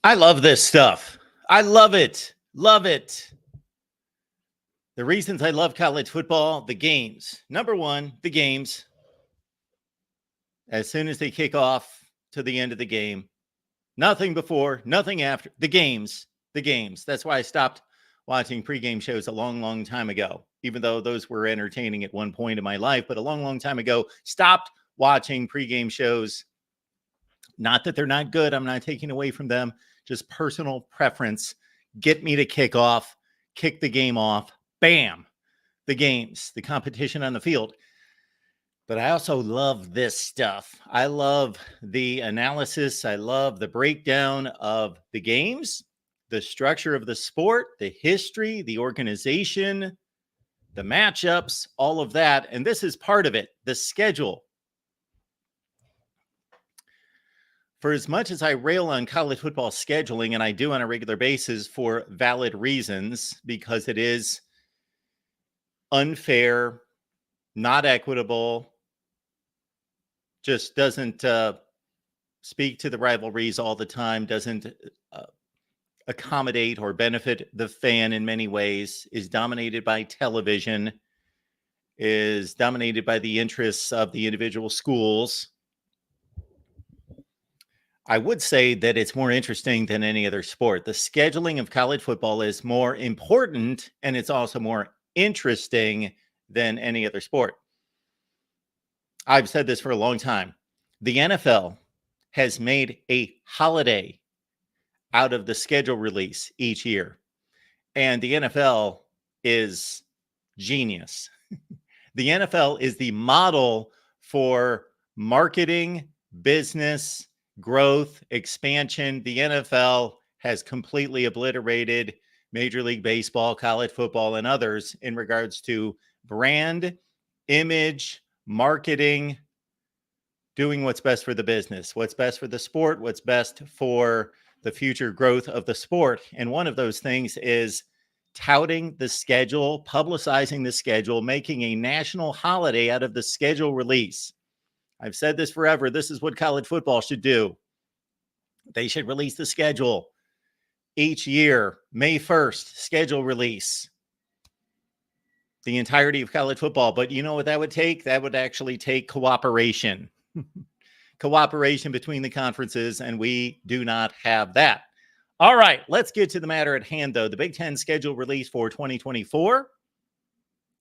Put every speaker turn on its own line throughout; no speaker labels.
I love this stuff. I love it. Love it. The reasons I love college football, the games. Number one, the games. As soon as they kick off to the end of the game, nothing before, nothing after. The games. The games. That's why I stopped watching pregame shows a long, long time ago, even though those were entertaining at one point in my life. But a long, long time ago, stopped watching pregame shows. Not that they're not good. I'm not taking away from them. Just personal preference. Get me to kick off, kick the game off. Bam. The games, the competition on the field. But I also love this stuff. I love the analysis. I love the breakdown of the games, the structure of the sport, the history, the organization, the matchups, all of that. And this is part of it, the schedule. For as much as I rail on college football scheduling, and I do on a regular basis for valid reasons, because it is unfair, not equitable, just doesn't speak to the rivalries all the time, doesn't accommodate or benefit the fan in many ways, is dominated by television, is dominated by the interests of the individual schools. I would say that it's more interesting than any other sport. The scheduling of college football is more important, and it's also more interesting than any other sport. I've said this for a long time. The NFL has made a holiday out of the schedule release each year. And the NFL is genius. The NFL is the model for marketing, business, growth, expansion. The NFL has completely obliterated Major League Baseball, college football, and others in regards to brand, image, marketing, doing what's best for the business, what's best for the sport, what's best for the future growth of the sport. And one of those things is touting the schedule, publicizing the schedule, making a national holiday out of the schedule release. I've said this forever. This is what college football should do. They should release the schedule each year. May 1st, schedule release. The entirety of college football. But you know what that would take? That would actually take cooperation. Cooperation between the conferences, and we do not have that. All right, let's get to the matter at hand, though. The Big Ten schedule release for 2024,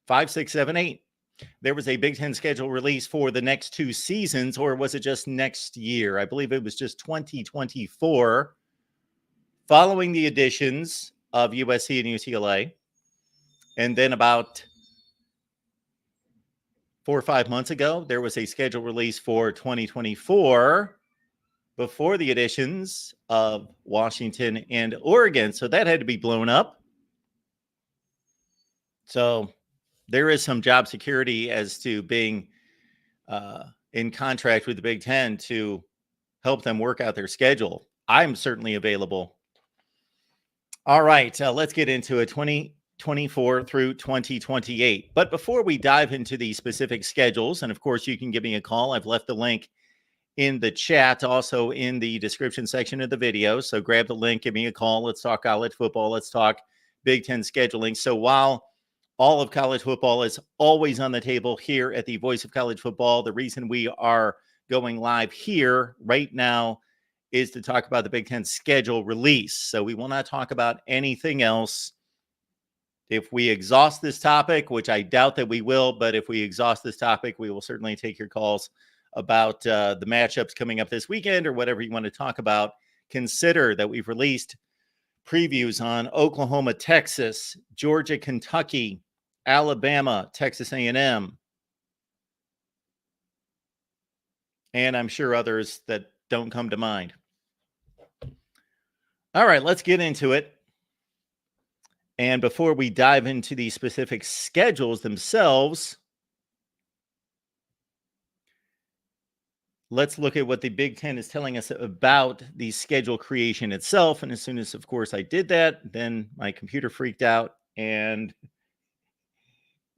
5, 6, 7, 8. There was a Big Ten schedule release for the next two seasons, or was it just next year? I believe it was just 2024, following the additions of USC and UCLA. And then about 4 or 5 months ago, there was a schedule release for 2024 before the additions of Washington and Oregon. So that had to be blown up. So there is some job security as to being in contract with the Big Ten to help them work out their schedule. I'm certainly available. All right, let's get into it. 2024 through 2028. But before we dive into the specific schedules, and of course you can give me a call. I've left the link in the chat, also in the description section of the video. So grab the link, give me a call. Let's talk college football. Let's talk Big Ten scheduling. So while all of college football is always on the table here at the Voice of College Football, the reason we are going live here right now is to talk about the Big Ten schedule release. So we will not talk about anything else. If we exhaust this topic, which I doubt that we will, but if we exhaust this topic, we will certainly take your calls about the matchups coming up this weekend or whatever you want to talk about. Consider that we've released previews on Oklahoma, Texas, Georgia, Kentucky, Alabama, Texas A&M, and I'm sure others that don't come to mind. All right, let's get into it. And before we dive into the specific schedules themselves, let's look at what the Big Ten is telling us about the schedule creation itself. And as soon as, of course, I did that, then my computer freaked out and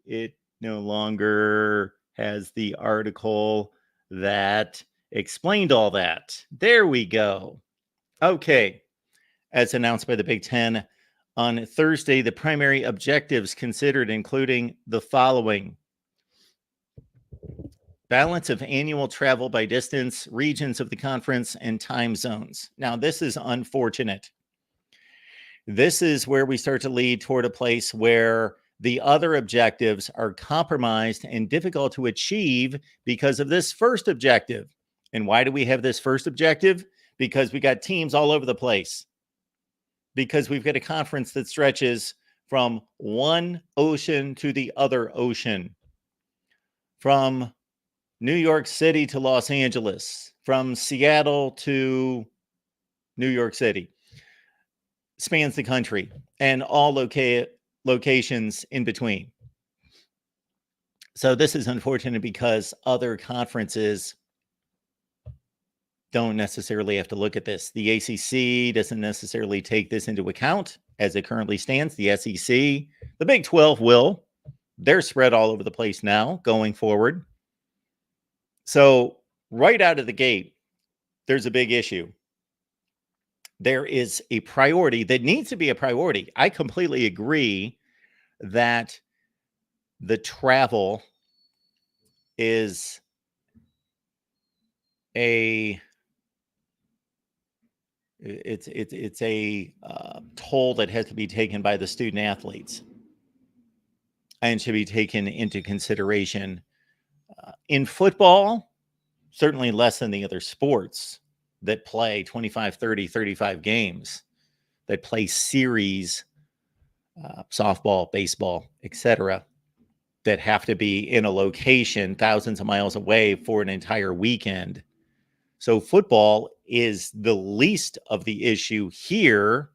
it no longer has the article that explained all that. There we go. Okay. as announced by the Big Ten on Thursday. The primary objectives considered including the following: balance of annual travel by distance, regions of the conference, and time zones. Now, this is unfortunate. This is where we start to lead toward a place where the other objectives are compromised and difficult to achieve because of this first objective. And why do we have this first objective? Because we got teams all over the place. Because we've got a conference that stretches from one ocean to the other ocean, from New York City to Los Angeles, from Seattle to New York City, spans the country, and all locations in between. So this is unfortunate because other conferences don't necessarily have to look at this. The ACC doesn't necessarily take this into account as it currently stands. The SEC, the Big 12 will. They're spread all over the place now going forward. So right out of the gate, there's a big issue. There is a priority that needs to be a priority. I completely agree that the travel is a toll that has to be taken by the student athletes and should be taken into consideration. In football, certainly less than the other sports that play 25, 30, 35 games, that play series, softball, baseball, etc., that have to be in a location thousands of miles away for an entire weekend. So football is the least of the issue here,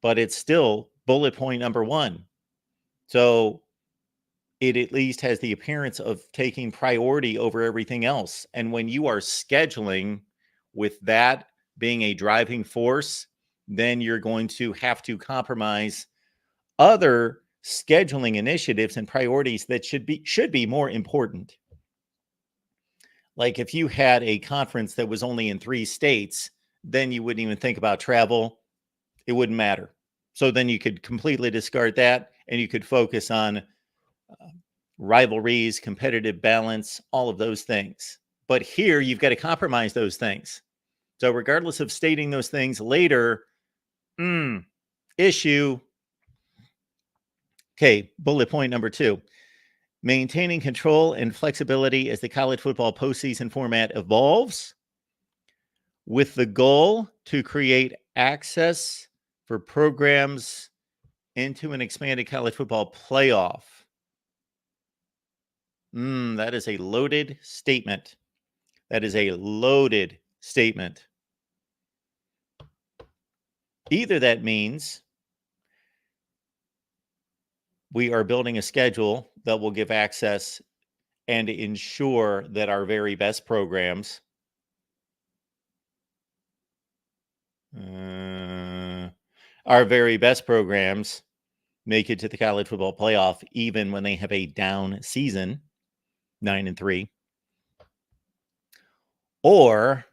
but it's still bullet point number one. So it at least has the appearance of taking priority over everything else. And when you are scheduling with that being a driving force, then you're going to have to compromise other scheduling initiatives and priorities that should be more important. Like if you had a conference that was only in 3 states, then you wouldn't even think about travel. It wouldn't matter. So then you could completely discard that and you could focus on rivalries, competitive balance, all of those things. But here you've got to compromise those things. So regardless of stating those things later, issue. Okay, bullet point number 2. Maintaining control and flexibility as the college football postseason format evolves, with the goal to create access for programs into an expanded college football playoff. That is a loaded statement. That is a loaded statement. Either that means we are building a schedule that will give access and ensure that our very best programs make it to the college football playoff, even when they have a down season, 9-3, or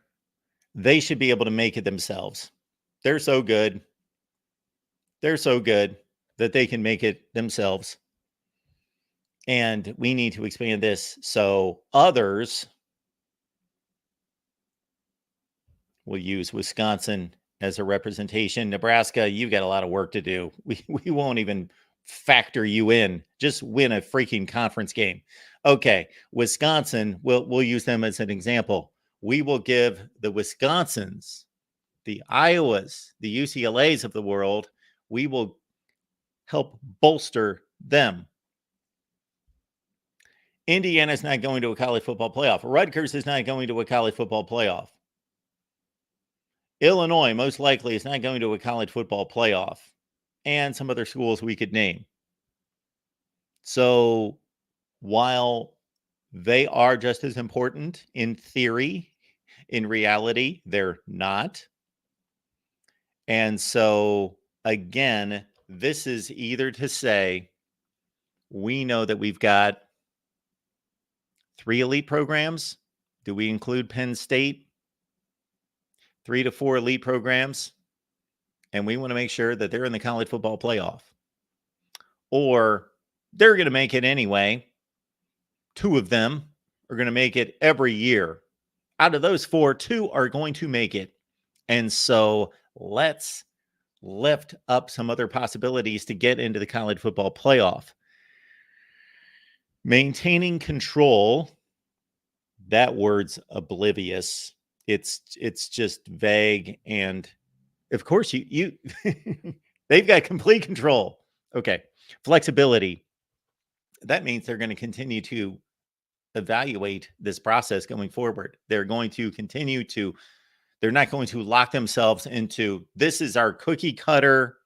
they should be able to make it themselves. They're so good. They're so good that they can make it themselves. And we need to expand this so others will use Wisconsin as a representation. Nebraska, you've got a lot of work to do. We won't even factor you in. Just win a freaking conference game. Okay, Wisconsin, we'll use them as an example. We will give the Wisconsins, the Iowas, the UCLAs of the world, we will help bolster them. Indiana's not going to a college football playoff. Rutgers is not going to a college football playoff. Illinois, most likely, is not going to a college football playoff. And some other schools we could name. So while they are just as important in theory, in reality, they're not. And so, again, this is either to say we know that we've got 3 elite programs. Do we include Penn State? 3 to 4 elite programs. and we want to make sure that they're in the college football playoff, or they're going to make it anyway. Two of them are going to make it every year. Out of those four, two are going to make it. And so let's lift up some other possibilities to get into the college football playoff. Maintaining control, that word's oblivious. It's just vague, and of course you they've got complete control. Okay. Flexibility. That means they're going to continue to evaluate this process going forward. They're going to continue to, they're not going to lock themselves into this is our cookie cutter,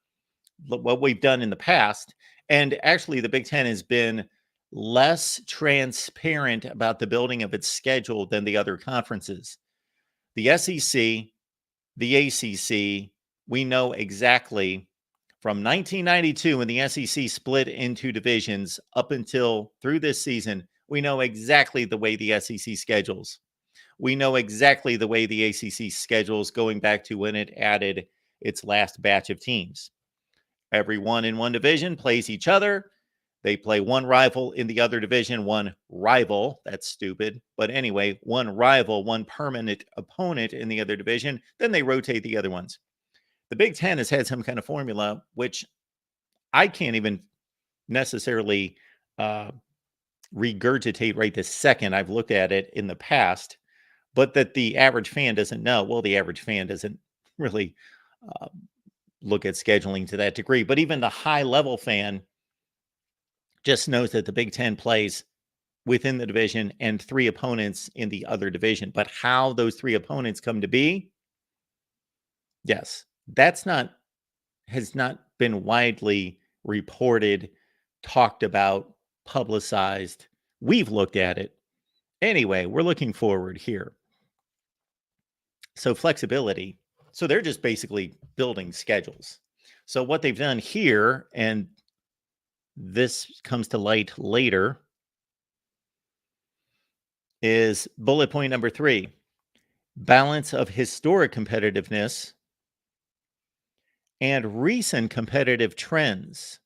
what we've done in the past. And actually, the Big Ten has been less transparent about the building of its schedule than the other conferences. The SEC, the ACC, we know exactly from 1992 when the SEC split into divisions up until through this season, we know exactly the way the SEC schedules. We know exactly the way the ACC schedules going back to when it added its last batch of teams. Everyone in one division plays each other. They play one rival in the other division, one rival. That's stupid. But anyway, one rival, one permanent opponent in the other division. Then they rotate the other ones. The Big Ten has had some kind of formula, which I can't even necessarily regurgitate right this second. I've looked at it in the past, but that the average fan doesn't know. Well, the average fan doesn't really look at scheduling to that degree. But even the high-level fan just knows that the Big Ten plays within the division and three opponents in the other division. But how those three opponents come to be, yes, has not been widely reported, talked about, publicized. We've looked at it. Anyway, we're looking forward here. So flexibility. So they're just basically building schedules. So what they've done here, and this comes to light later, is bullet point number 3, balance of historic competitiveness and recent competitive trends,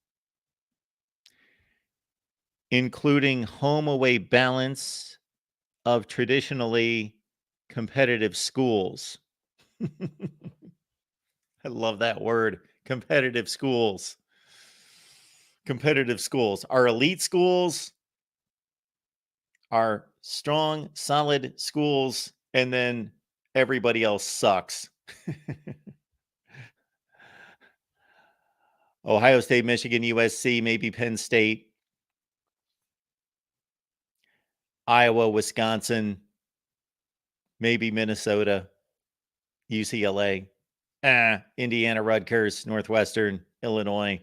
including home-away balance of traditionally competitive schools. I love that word, competitive schools. Competitive schools. Our elite schools are strong, solid schools, and then everybody else sucks. Ohio State, Michigan, USC, maybe Penn State, Iowa, Wisconsin, maybe Minnesota, UCLA, Indiana, Rutgers, Northwestern, Illinois.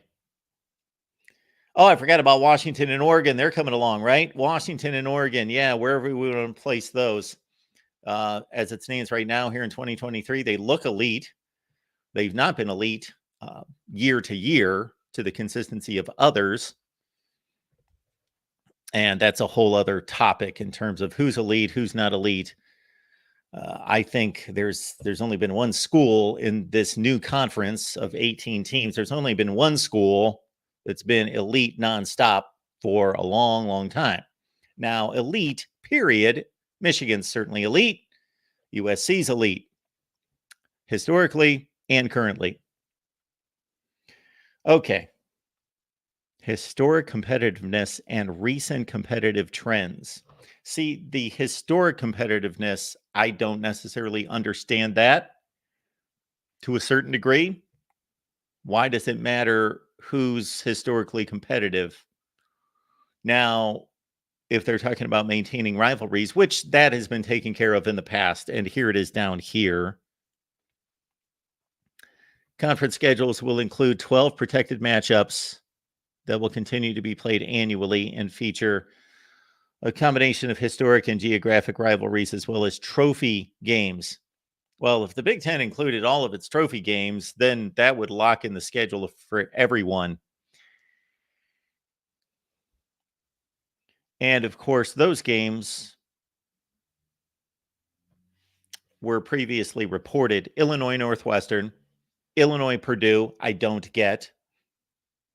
Oh, I forgot about Washington and Oregon. They're coming along, right? Washington and Oregon. Yeah, wherever we want to place those. As it stands right now here in 2023, they look elite. They've not been elite year to year to the consistency of others. And that's a whole other topic in terms of who's elite, who's not elite. I think there's only been one school in this new conference of 18 teams. There's only been one school that's been elite nonstop for a long, long time. Now, elite, period. Michigan's certainly elite. USC's elite, historically and currently. Okay. Historic competitiveness and recent competitive trends. See, the historic competitiveness, I don't necessarily understand that to a certain degree. Why does it matter who's historically competitive? Now, if they're talking about maintaining rivalries, which that has been taken care of in the past, and here it is down here. Conference schedules will include 12 protected matchups that will continue to be played annually and feature a combination of historic and geographic rivalries as well as trophy games. Well, if the Big Ten included all of its trophy games, then that would lock in the schedule for everyone. And of course, those games were previously reported. Illinois Northwestern, Illinois, Purdue, I don't get.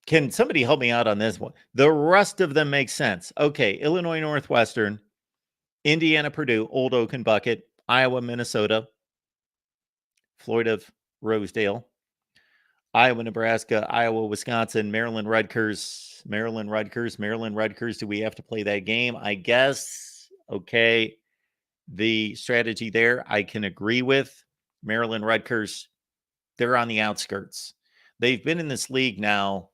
Can somebody help me out on this one? The rest of them make sense. Okay, Illinois, Northwestern, Indiana, Purdue, Old Oak and Bucket, Iowa, Minnesota, Florida, Rosedale, Iowa, Nebraska, Iowa, Wisconsin, Maryland, Rutgers, Maryland, Rutgers, Maryland, Rutgers. Do we have to play that game? I guess. Okay. The strategy there, I can agree with. Maryland, Rutgers, they're on the outskirts. They've been in this league now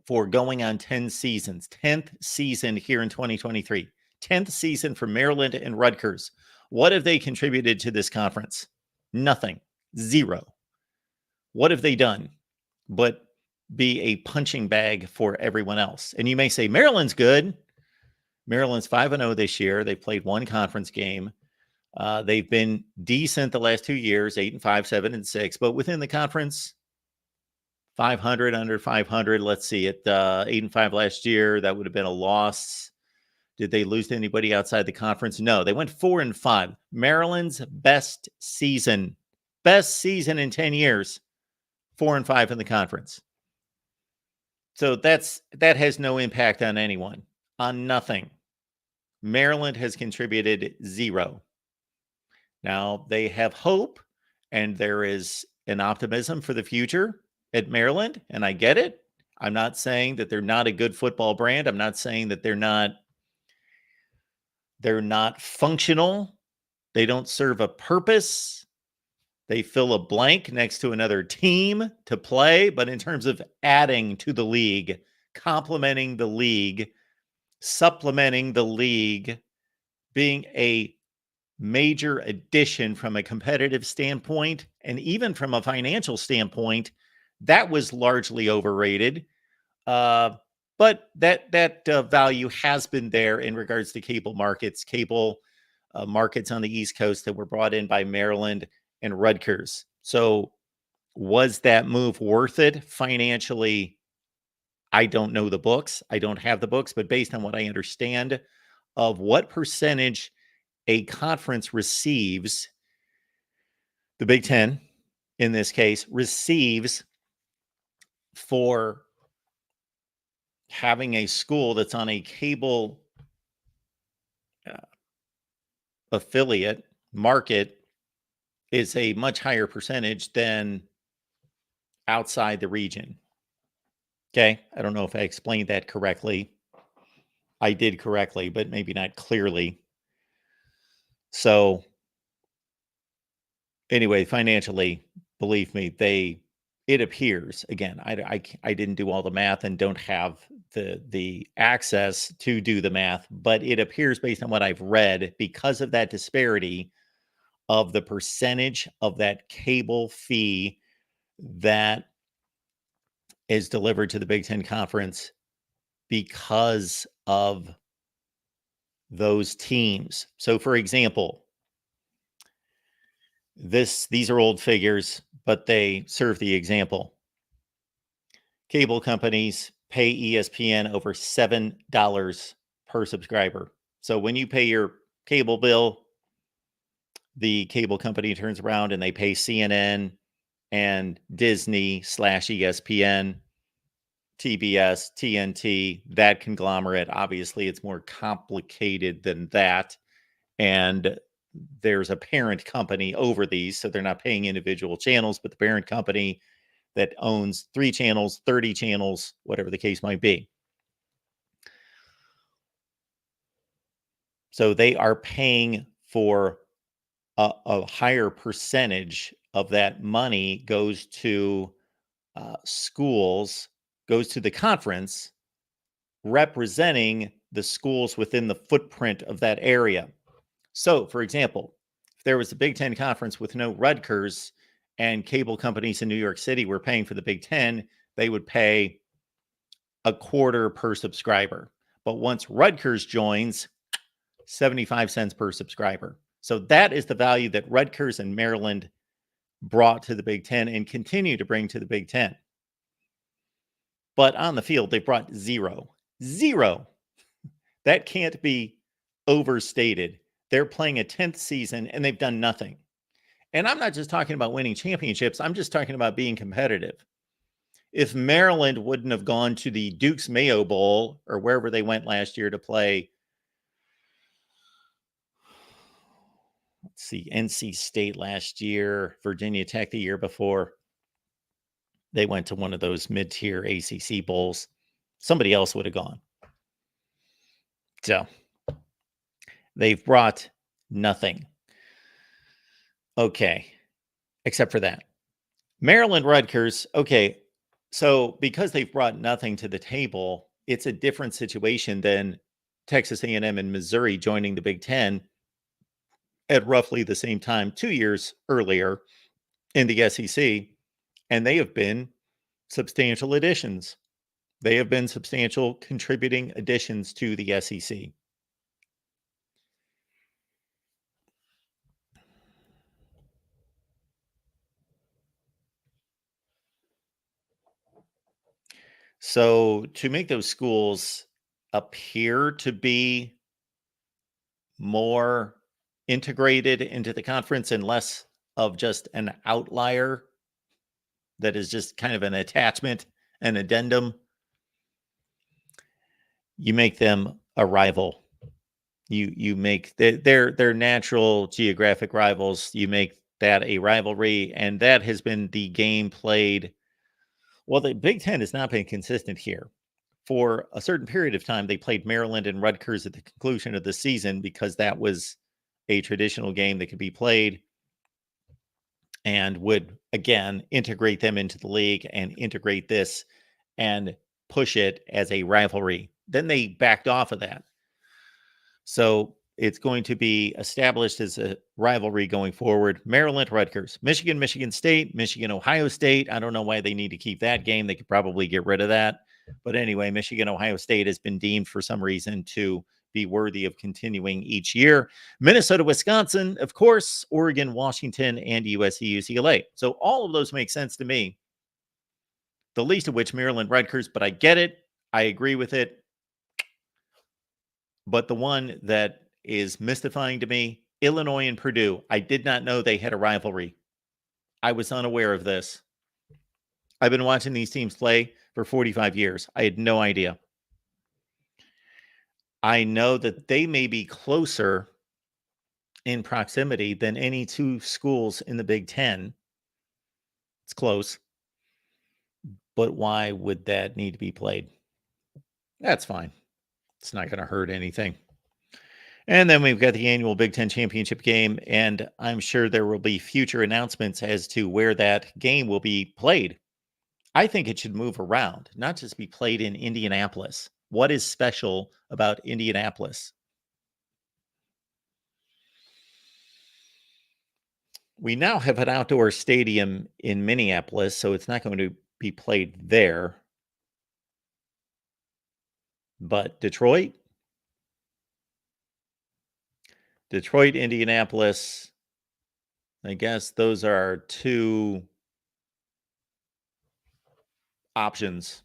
for going on 10 seasons. 10th season here in 2023. 10th season for Maryland and Rutgers. What have they contributed to this conference? Nothing. Zero. What have they done but be a punching bag for everyone else? And you may say, Maryland's good. Maryland's 5-0 this year. They've played one conference game. They've been decent the last 2 years, 8-5, 7-6. But within the conference, 500, under 500. Let's see, at 8-5 last year, that would have been a loss. Did they lose to anybody outside the conference? No, they went 4-5. Maryland's best season in 10 years. 4-5 in the conference. So that has no impact on anyone, on nothing. Maryland has contributed zero. Now they have hope, and there is an optimism for the future at Maryland, and I get it. I'm not saying that they're not a good football brand. I'm not saying that they're not functional. They don't serve a purpose. They fill a blank next to another team to play, but in terms of adding to the league, complementing the league, supplementing the league, being a major addition from a competitive standpoint, and even from a financial standpoint, that was largely overrated. But that value has been there in regards to cable markets on the East Coast that were brought in by Maryland and Rutgers. So was that move worth it financially? I don't know the books. I don't have the books, but based on what I understand of what percentage a conference receives, the Big Ten, in this case, receives for having a school that's on a cable affiliate market is a much higher percentage than outside the region. Okay. I don't know if I explained that correctly. I did correctly, but maybe not clearly. So anyway, financially, believe me, it appears, again, I didn't do all the math and don't have the access to do the math, but it appears based on what I've read, because of that disparity of the percentage of that cable fee that is delivered to the Big Ten Conference because of those teams. So for example, these are old figures, but they serve the example. Cable companies pay ESPN over $7 per subscriber. So when you pay your cable bill, the cable company turns around and they pay CNN and Disney/ESPN, TBS, TNT, that conglomerate. Obviously, it's more complicated than that. And there's a parent company over these, so they're not paying individual channels, but the parent company that owns 3 channels, 30 channels, whatever the case might be. So they are paying for a higher percentage of that money goes to schools, goes to the conference, representing the schools within the footprint of that area. So, for example, if there was a Big Ten conference with no Rutgers and cable companies in New York City were paying for the Big Ten, they would pay a quarter per subscriber. But once Rutgers joins, 75 cents per subscriber. So that is the value that Rutgers and Maryland brought to the Big Ten and continue to bring to the Big Ten. But on the field, they brought zero. Zero. That can't be overstated. They're playing a 10th season and they've done nothing. And I'm not just talking about winning championships. I'm just talking about being competitive. If Maryland wouldn't have gone to the Duke's Mayo Bowl or wherever they went last year to play, let's see, NC State last year, Virginia Tech the year before, they went to one of those mid-tier ACC bowls, somebody else would have gone. So they've brought nothing. Okay, except for that. Maryland Rutgers, okay, so because they've brought nothing to the table, it's a different situation than Texas A&M and Missouri joining the Big Ten at roughly the same time 2 years earlier in the SEC, and they have been substantial additions. They have been substantial contributing additions to the SEC. So to make those schools appear to be more integrated into the conference and less of just an outlier that is just kind of an attachment, an addendum, you make them a rival. You make their natural geographic rivals. You make that a rivalry, and that has been the game played. Well, the Big Ten has not been consistent here. For a certain period of time, they played Maryland and Rutgers at the conclusion of the season because that was a traditional game that could be played and would, again, integrate them into the league and integrate this and push it as a rivalry. Then they backed off of that. So it's going to be established as a rivalry going forward. Maryland, Rutgers, Michigan, Michigan State, Michigan, Ohio State. I don't know why they need to keep that game. They could probably get rid of that. But anyway, Michigan, Ohio State has been deemed for some reason to be worthy of continuing each year. Minnesota, Wisconsin, of course, Oregon, Washington, and USC, UCLA. So all of those make sense to me. The least of which Maryland, Rutgers, but I get it. I agree with it. But the one that is mystifying to me, Illinois and Purdue. I did not know they had a rivalry. I was unaware of this. I've been watching these teams play for 45 years. I had no idea. I know that they may be closer in proximity than any two schools in the Big Ten. It's close. But why would that need to be played? That's fine. It's not going to hurt anything. And then we've got the annual Big Ten championship game, and I'm sure there will be future announcements as to where that game will be played. I think it should move around, not just be played in Indianapolis. What is special about Indianapolis? We now have an outdoor stadium in Minneapolis, so it's not going to be played there. But Detroit, Indianapolis, I guess those are our two options.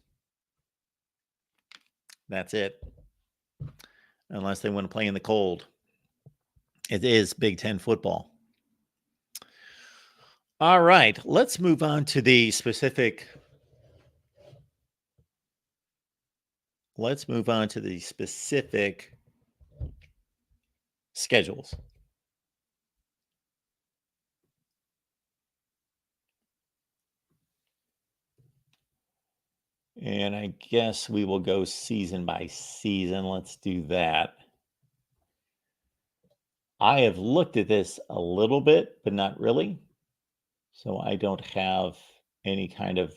That's it. Unless they want to play in the cold. It is Big Ten football. All right, let's move on to the specific. Let's move on to the specific schedules. And I guess we will go season by season. Let's do that. I have looked at this a little bit, but not really. So I don't have any kind of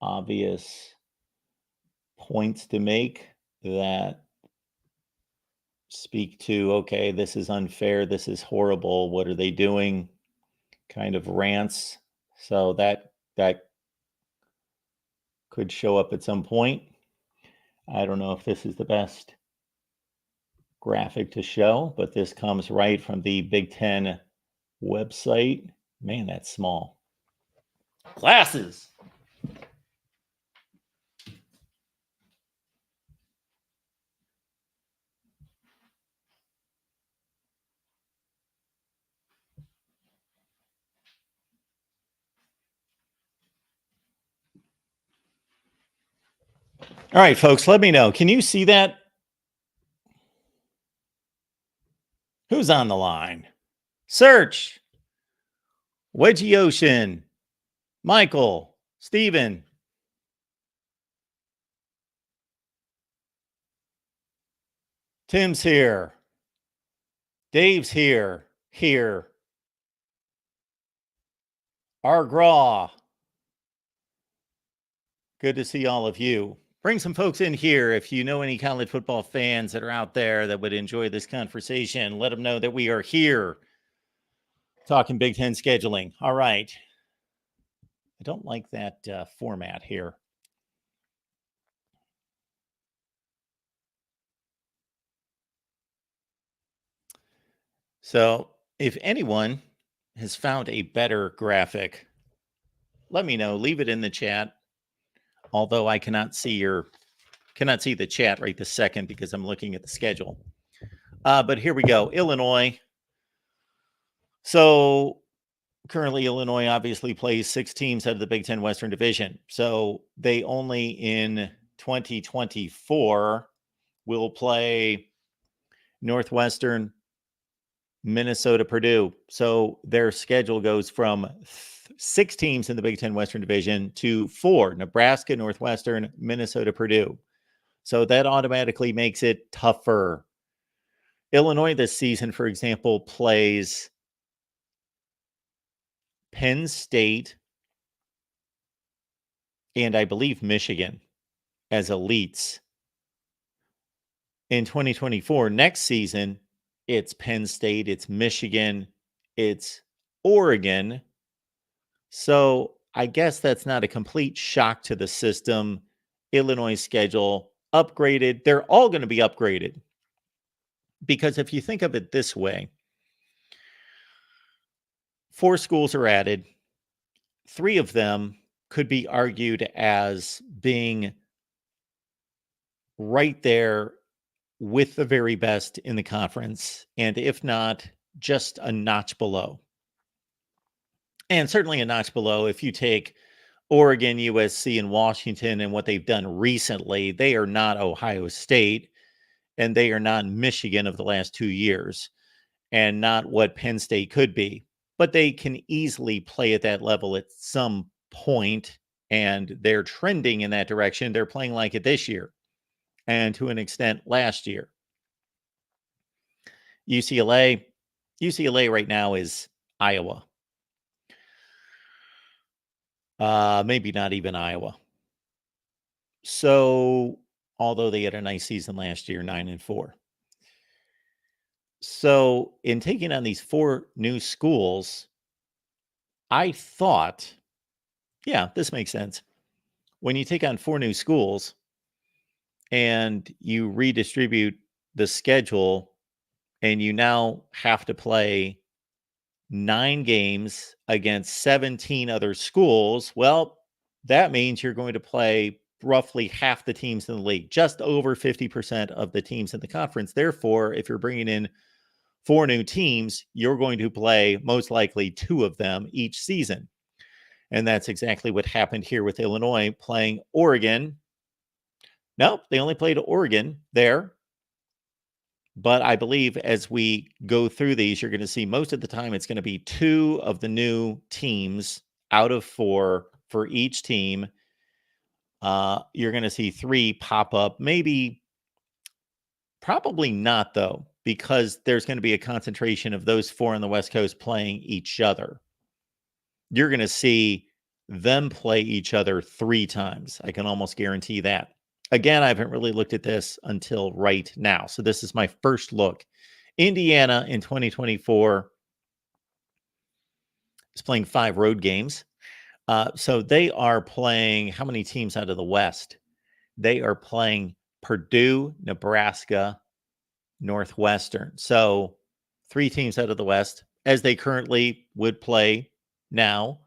obvious points to make that speak to, okay, this is unfair, this is horrible, what are they doing? Kind of rants. So that could show up at some point. I don't know if this is the best graphic to show, but this comes right from the Big Ten website. Man, that's small. Glasses. All right, folks, let me know. Can you see that? Who's on the line? Search. Wedgie Ocean. Michael. Steven. Tim's here. Dave's here. Here. Argraw. Good to see all of you. Bring some folks in here. If you know any college football fans that are out there that would enjoy this conversation, let them know that we are here talking Big Ten scheduling. All right. I don't like that format here. So if anyone has found a better graphic, let me know. Leave it in the chat. Although I cannot see the chat right this second because I'm looking at the schedule. But here we go. Illinois. So currently Illinois obviously plays 6 teams out of the Big Ten Western Division. So they only in 2024 will play Northwestern, Minnesota, Purdue. So their schedule goes from 6 teams in the Big Ten Western Division to 4, Nebraska, Northwestern, Minnesota, Purdue. So that automatically makes it tougher. Illinois this season, for example, plays Penn State and I believe Michigan as elites. In 2024, next season, it's Penn State, it's Michigan, it's Oregon. So I guess that's not a complete shock to the system. Illinois' schedule upgraded. They're all going to be upgraded. Because if you think of it this way, 4 schools are added. 3 of them could be argued as being right there with the very best in the conference, and if not, just a notch below. And certainly a notch below if you take Oregon, USC, and Washington and what they've done recently. They are not Ohio State, and they are not Michigan of the last 2 years, and not what Penn State could be. But they can easily play at that level at some point, and they're trending in that direction. They're playing like it this year, and to an extent last year. UCLA right now is Iowa. Maybe not even Iowa. So, although they had a nice season last year, 9-4. So, in taking on these 4 new schools, I thought, yeah, this makes sense. When you take on 4 new schools and you redistribute the schedule and you now have to play 9 games against 17 other schools, well, that means you're going to play roughly half the teams in the league, just over 50% of the teams in the conference. Therefore, if you're bringing in 4 new teams, you're going to play most likely 2 of them each season. And that's exactly what happened here with Illinois playing Oregon. Nope, they only played Oregon there. But I believe as we go through these, you're going to see most of the time it's going to be 2 of the new teams out of 4 for each team. You're going to see 3 pop up. Probably not, though, because there's going to be a concentration of those 4 on the West Coast playing each other. You're going to see them play each other 3 times. I can almost guarantee that. Again, I haven't really looked at this until right now. So this is my first look. Indiana in 2024 is playing 5 road games. So they are playing how many teams out of the West? They are playing Purdue, Nebraska, Northwestern. So 3 teams out of the West, as they currently would play now.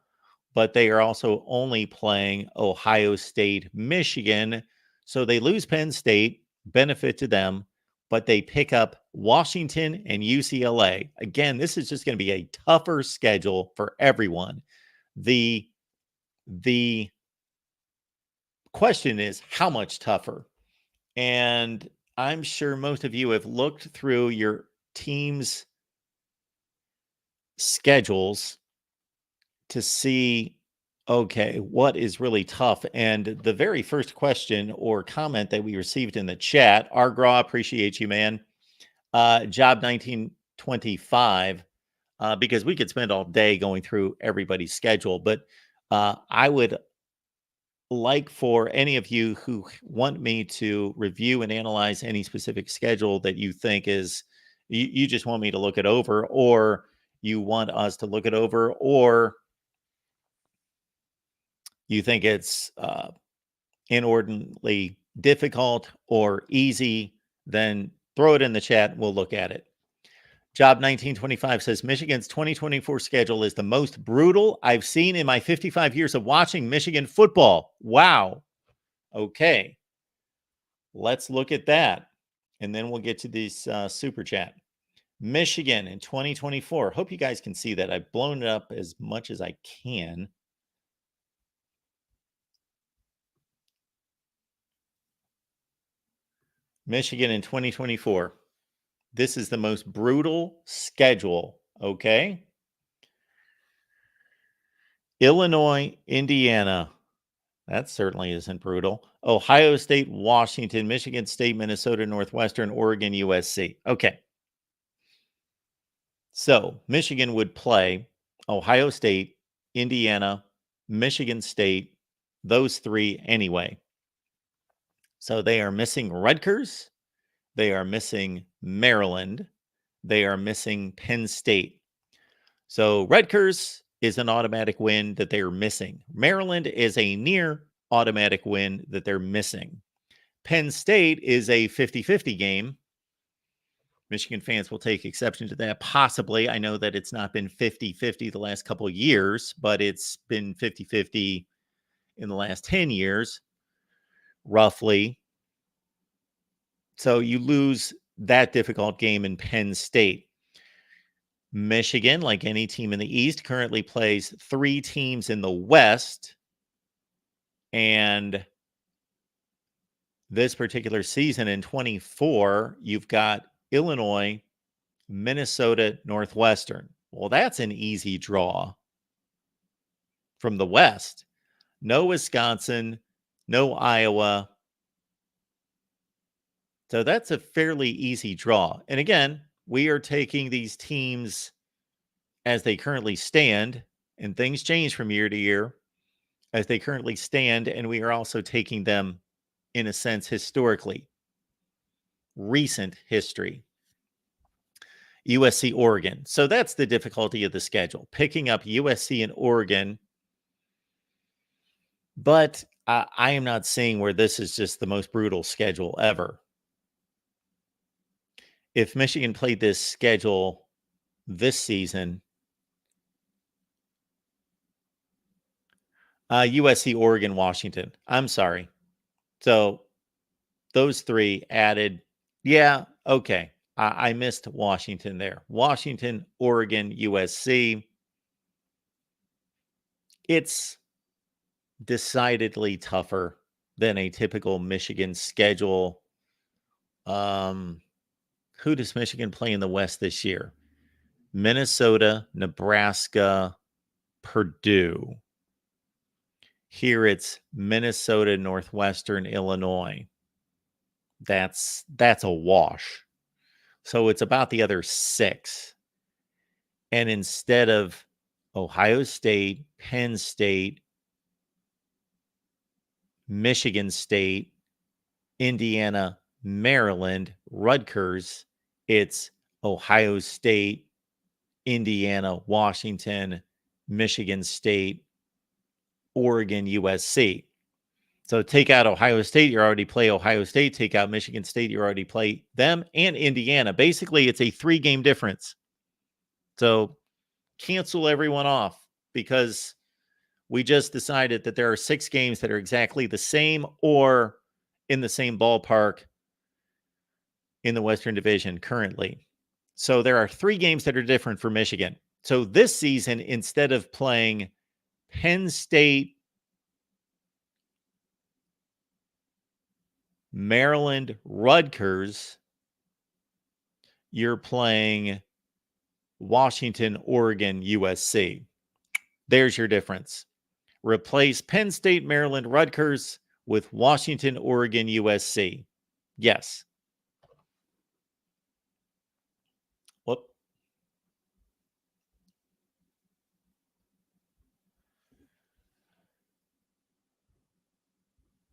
But they are also only playing Ohio State, Michigan. So they lose Penn State, benefit to them, but they pick up Washington and UCLA. Again, this is just going to be a tougher schedule for everyone. The question is, how much tougher? And I'm sure most of you have looked through your team's schedules to see, okay, what is really tough. And the very first question or comment that we received in the chat, Argraw, appreciate you, man. Job 1925, because we could spend all day going through everybody's schedule, but I would like for any of you who want me to review and analyze any specific schedule that you think is, you just want me to look it over, or you want us to look it over, or you think it's inordinately difficult or easy, then throw it in the chat and we'll look at it. Job 1925 says Michigan's 2024 schedule is the most brutal I've seen in my 55 years of watching Michigan football. Wow. Okay. Let's look at that. And then we'll get to this super chat. Michigan in 2024. Hope you guys can see that. I've blown it up as much as I can. Michigan in 2024. This is the most brutal schedule, okay? Illinois, Indiana. That certainly isn't brutal. Ohio State, Washington, Michigan State, Minnesota, Northwestern, Oregon, USC. Okay. So Michigan would play Ohio State, Indiana, Michigan State, those three anyway. So they are missing Rutgers. They are missing Maryland. They are missing Penn State. So Rutgers is an automatic win that they're missing. Maryland is a near automatic win that they're missing. Penn State is a 50-50 game. Michigan fans will take exception to that, possibly. I know that it's not been 50-50 the last couple of years, but it's been 50-50 in the last 10 years, roughly. So you lose that difficult game in Penn State. Michigan, like any team in the East, currently plays 3 teams in the West. And this particular season in 24, you've got Illinois, Minnesota, Northwestern. Well, that's an easy draw from the West. No Wisconsin, no Iowa. So that's a fairly easy draw. And again, we are taking these teams as they currently stand, and things change from year to year as they currently stand. And we are also taking them, in a sense, historically, recent history. USC, Oregon. So that's the difficulty of the schedule, picking up USC and Oregon. But I am not seeing where this is just the most brutal schedule ever. If Michigan played this schedule this season, USC, Oregon, Washington. I'm sorry. So those 3 added. Yeah, okay. I missed Washington there. Washington, Oregon, USC. It's decidedly tougher than a typical Michigan schedule. Who does Michigan play in the West this year? Minnesota, Nebraska, Purdue. Here it's Minnesota, Northwestern, Illinois. That's a wash. So it's about the other 6. And instead of Ohio State, Penn State, Michigan State, Indiana, Maryland, Rutgers, it's Ohio State, Indiana, Washington, Michigan State, Oregon, USC. So take out Ohio State, you already play Ohio State. Take out Michigan State, you already play them, and Indiana. Basically, it's a 3-game difference. So cancel everyone off, because we just decided that there are 6 games that are exactly the same or in the same ballpark in the Western Division currently. So there are 3 games that are different for Michigan. So this season, instead of playing Penn State, Maryland, Rutgers. You're playing Washington, Oregon, USC. There's your difference. Replace Penn State, Maryland, Rutgers with Washington, Oregon, USC. Yes. Whoop.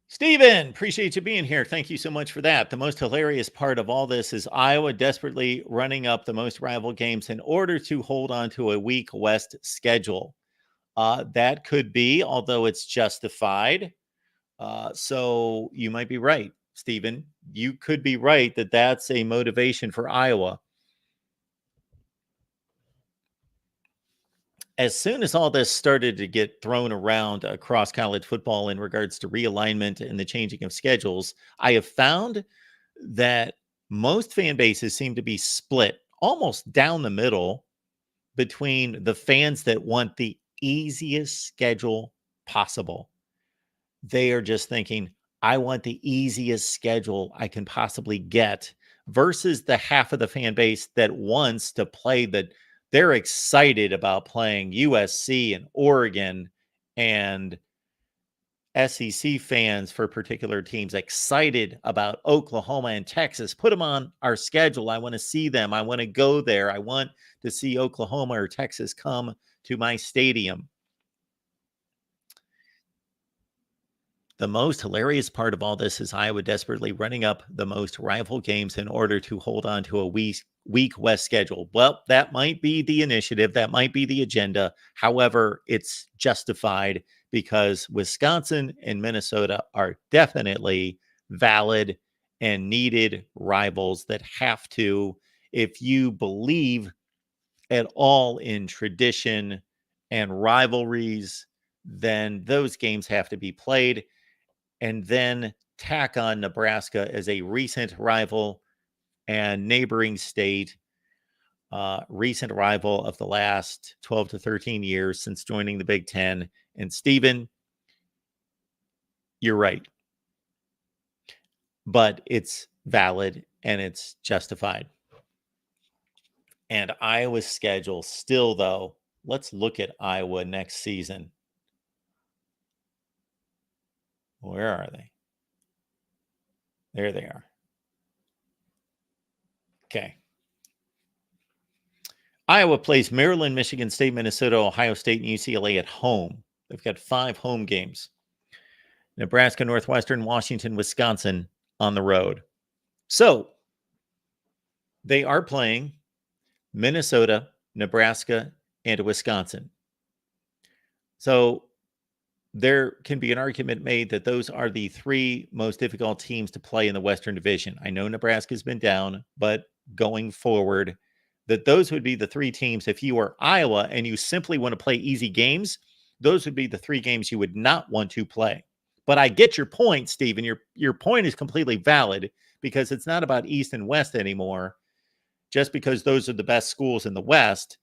Steven, appreciate you being here. Thank you so much for that. The most hilarious part of all this is Iowa desperately running up the most rival games in order to hold on to a weak West schedule. That could be, although it's justified. So you might be right, Stephen. You could be right that that's a motivation for Iowa. As soon as all this started to get thrown around across college football in regards to realignment and the changing of schedules, I have found that most fan bases seem to be split almost down the middle between the fans that want the easiest schedule possible. They are just thinking, I want the easiest schedule I can possibly get, versus the half of the fan base that wants to play that they're excited about playing USC and Oregon, and SEC fans for particular teams excited about Oklahoma and Texas. Put them on our schedule. I want to see them. I want to go there. I want to see Oklahoma or Texas come to my stadium. The most hilarious part of all this is Iowa desperately running up the most rival games in order to hold on to a weak West schedule. Well, that might be the initiative. That might be the agenda. However, it's justified because Wisconsin and Minnesota are definitely valid and needed rivals that have to, if you believe at all in tradition and rivalries, then those games have to be played. And then tack on Nebraska as a recent rival and neighboring state, recent rival of the last 12 to 13 years since joining the Big Ten. And Stephen, you're right, but it's valid and it's justified. And Iowa's schedule still, though, let's look at Iowa next season. Where are they? There they are. Okay. Iowa plays Maryland, Michigan State, Minnesota, Ohio State, and UCLA at home. They've got 5 home games. Nebraska, Northwestern, Washington, Wisconsin on the road. So they are playing Minnesota, Nebraska, and Wisconsin. So there can be an argument made that those are the 3 most difficult teams to play in the Western Division. I know Nebraska's been down, but going forward, that those would be the 3 teams. If you are Iowa and you simply want to play easy games, those would be the 3 games you would not want to play. But I get your point, Stephen. Your point is completely valid, because it's not about East and West anymore. Just because those are the best schools in the West,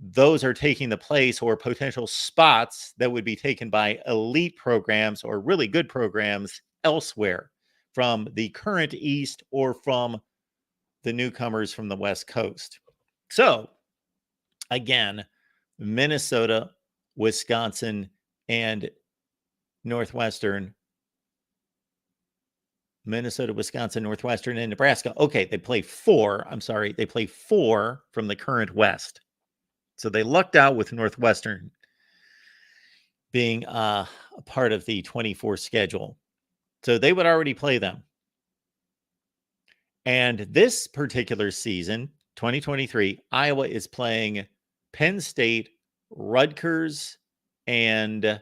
those are taking the place or potential spots that would be taken by elite programs or really good programs elsewhere from the current East or from the newcomers from the West Coast. So, again, Minnesota, Wisconsin, and Northwestern. Minnesota, Wisconsin, Northwestern, and Nebraska. Okay, they play 4. I'm sorry. They play 4 from the current West. So they lucked out with Northwestern being a part of the 24 schedule. So they would already play them. And this particular season, 2023, Iowa is playing Penn State, Rutgers, and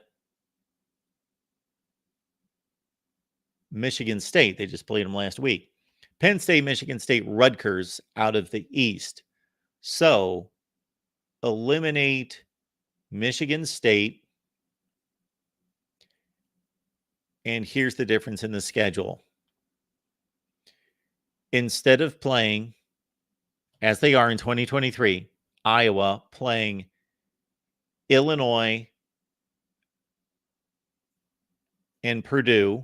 Michigan State. They just played them last week. Penn State, Michigan State, Rutgers out of the East. So eliminate Michigan State. And here's the difference in the schedule. Instead of playing, as they are in 2023, Iowa playing Illinois and Purdue,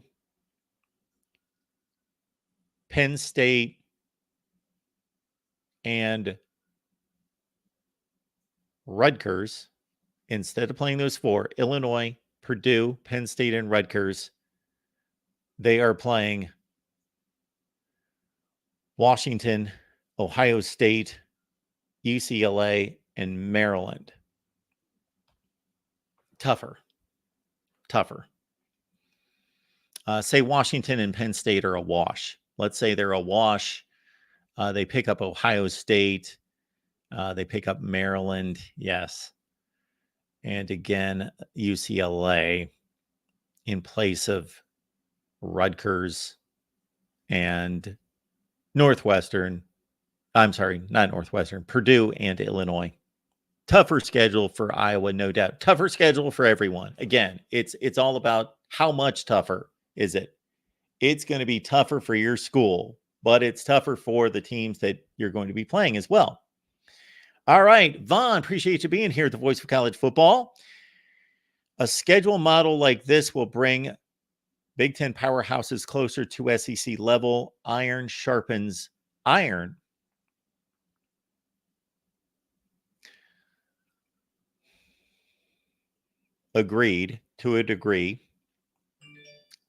Penn State and Rutgers, instead of playing those four, Illinois, Purdue, Penn State, and Rutgers, they are playing Washington, Ohio State, UCLA, and Maryland. Tougher. Say Washington and Penn State are a wash. Let's say they're a wash. They pick up Ohio State. They pick up Maryland. Yes. And again, UCLA in place of Rutgers and Northwestern. I'm sorry, not Northwestern, Purdue and Illinois. Tougher schedule for Iowa, no doubt. Tougher schedule for everyone. Again, it's all about how much tougher is it. It's going to be tougher for your school, but it's tougher for the teams that you're going to be playing as well. All right, Vaughn, appreciate you being here at the Voice of College Football. A schedule model like this will bring Big Ten powerhouses closer to SEC level. Iron sharpens iron. Agreed to a degree.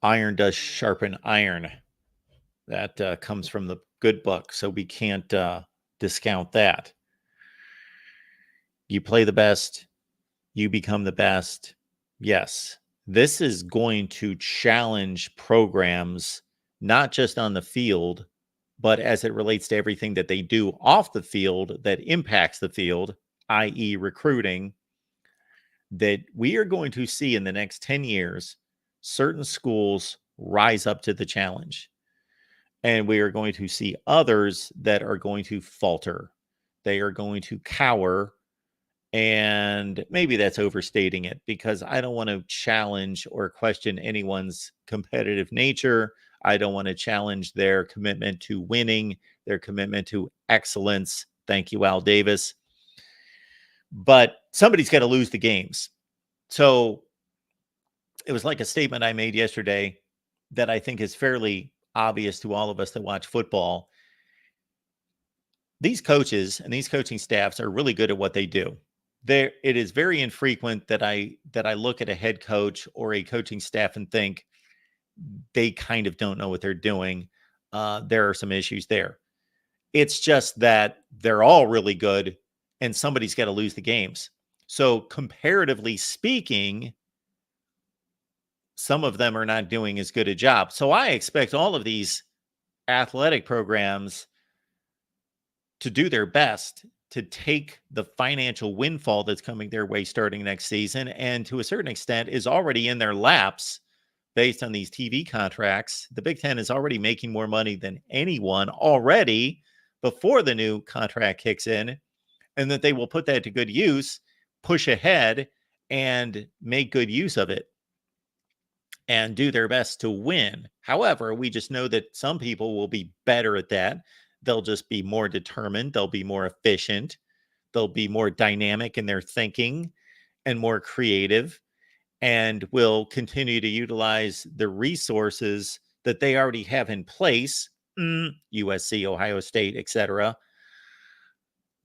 Iron does sharpen iron. That comes from the good book, so we can't discount that. You play the best, you become the best. Yes, this is going to challenge programs, not just on the field, but as it relates to everything that they do off the field that impacts the field, i.e. recruiting, that we are going to see in the next 10 years, certain schools rise up to the challenge. And we are going to see others that are going to falter. They are going to cower. And maybe that's overstating it, because I don't want to challenge or question anyone's competitive nature. I don't want to challenge their commitment to winning, their commitment to excellence. Thank you, Al Davis. But somebody's got to lose the games. So it was like a statement I made yesterday that I think is fairly obvious to all of us that watch football. These coaches and these coaching staffs are really good at what they do. It is very infrequent that I look at a head coach or a coaching staff and think they kind of don't know what they're doing. There are some issues there. It's just that they're all really good, and somebody's got to lose the games. So comparatively speaking, some of them are not doing as good a job. So I expect all of these athletic programs to do their best to take the financial windfall that's coming their way starting next season, and to a certain extent is already in their laps based on these TV contracts. The Big Ten is already making more money than anyone already before the new contract kicks in, and that they will put that to good use, push ahead, and make good use of it and do their best to win. However, we just know that some people will be better at that. They'll just be more determined. They'll be more efficient. They'll be more dynamic in their thinking and more creative, and will continue to utilize the resources that they already have in place, USC, Ohio State, etc.,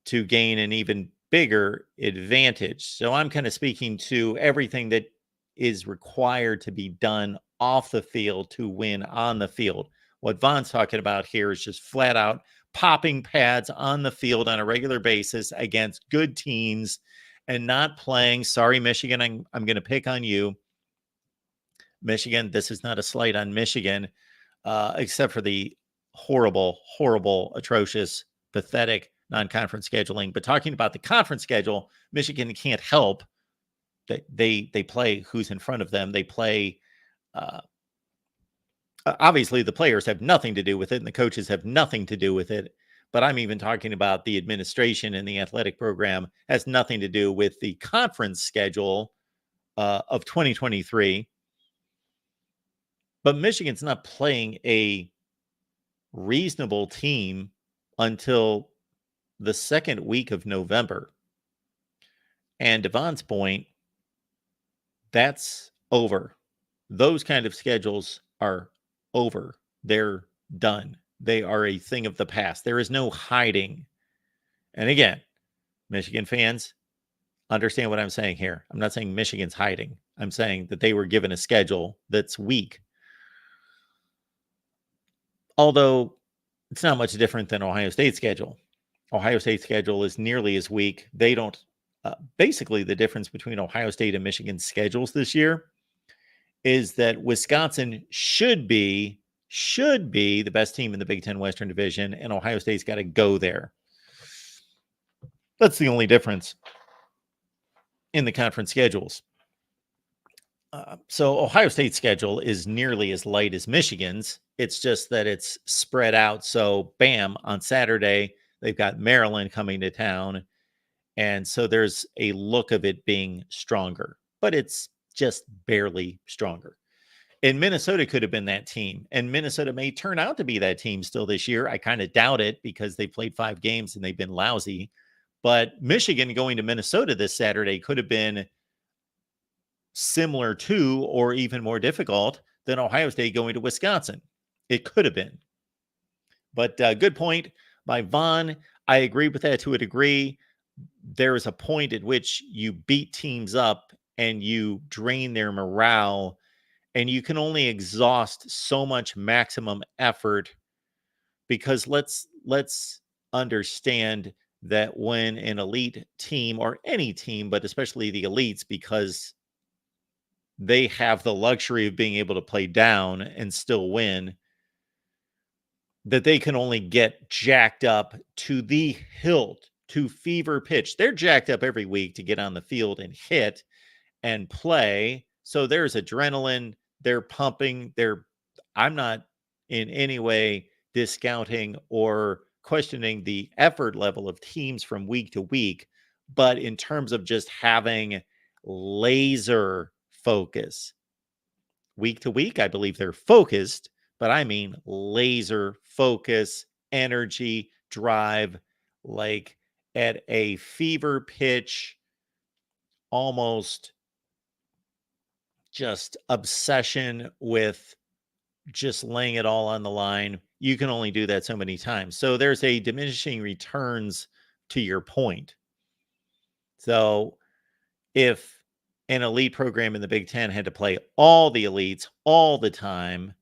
to gain an even bigger advantage. So I'm kind of speaking to everything that is required to be done off the field to win on the field. What Vaughn's talking about here is just flat out popping pads on the field on a regular basis against good teams and not playing. Sorry, Michigan, I'm going to pick on you. Michigan, this is not a slight on Michigan, except for the horrible, atrocious, pathetic non-conference scheduling. But talking about the conference schedule, Michigan can't help. They play who's in front of them. They play, obviously the players have nothing to do with it, and the coaches have nothing to do with it. But I'm even talking about the administration and the athletic program has nothing to do with the conference schedule of 2023. But Michigan's not playing a reasonable team until the second week of November. And Devon's point, that's over. Those kind of schedules are over. They're done. They are a thing of the past. There is no hiding. And again, Michigan fans, understand what I'm saying here. I'm not saying Michigan's hiding. I'm saying that they were given a schedule that's weak. Although it's not much different than Ohio State's schedule. Ohio State's schedule is nearly as weak. They don't, basically, the difference between Ohio State and Michigan's schedules this year is that Wisconsin should be the best team in the Big Ten Western Division, and Ohio State's got to go there. That's the only difference in the conference schedules. So Ohio State's schedule is nearly as light as Michigan's. It's just that it's spread out. So bam, on Saturday, they've got Maryland coming to town. And so there's a look of it being stronger, but it's just barely stronger. And Minnesota could have been that team. And Minnesota may turn out to be that team still this year. I kind of doubt it because they played 5 games and they've been lousy. But Michigan going to Minnesota this Saturday could have been similar to or even more difficult than Ohio State going to Wisconsin. It could have been. But good point by Vaughn. I agree with that to a degree. There is a point at which you beat teams up and you drain their morale, and you can only exhaust so much maximum effort, because let's understand that when an elite team, or any team, but especially the elites, because they have the luxury of being able to play down and still win, that they can only get jacked up to the hilt, to fever pitch. They're jacked up every week to get on the field and hit and play. So there's adrenaline. They're pumping. I'm not in any way discounting or questioning the effort level of teams from week to week. But in terms of just having laser focus week to week, I believe they're focused, but I mean laser focus, energy, drive, like at a fever pitch, almost just obsession with just laying it all on the line. You can only do that so many times. So there's a diminishing returns to your point. So if an elite program in the Big Ten had to play all the elites all the time,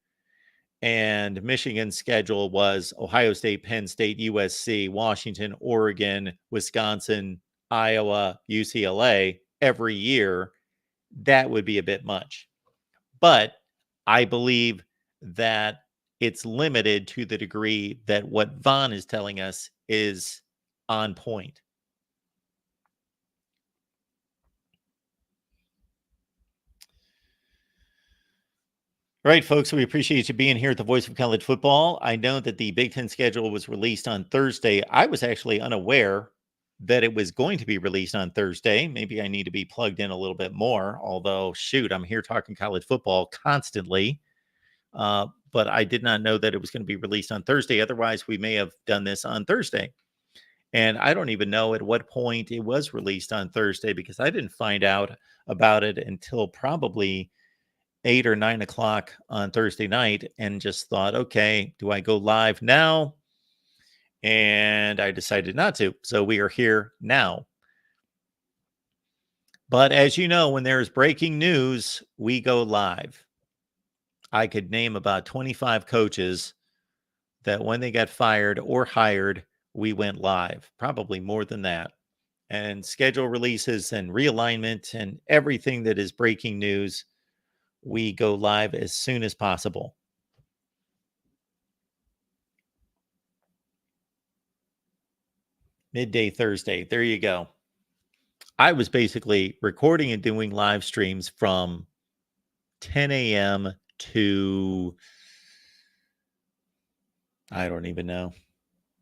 and Michigan's schedule was Ohio State, Penn State, USC, Washington, Oregon, Wisconsin, Iowa, UCLA every year, that would be a bit much. But I believe that it's limited to the degree that what Vaughn is telling us is on point. All right, folks, we appreciate you being here at the Voice of College Football. I know that the Big Ten schedule was released on Thursday. I was actually unaware that it was going to be released on Thursday. Maybe I need to be plugged in a little bit more, although, shoot, I'm here talking college football constantly. But I did not know that it was going to be released on Thursday. Otherwise, we may have done this on Thursday. And I don't even know at what point it was released on Thursday, because I didn't find out about it until probably 8 or 9 o'clock on Thursday night, and just thought, okay, do I go live now? And I decided not to. So we are here now. But as you know, when there's breaking news, we go live. I could name about 25 coaches that when they got fired or hired, we went live, probably more than that. And schedule releases and realignment and everything that is breaking news, we go live as soon as possible. Midday Thursday. There you go. I was basically recording and doing live streams from 10 a.m. to, I don't even know,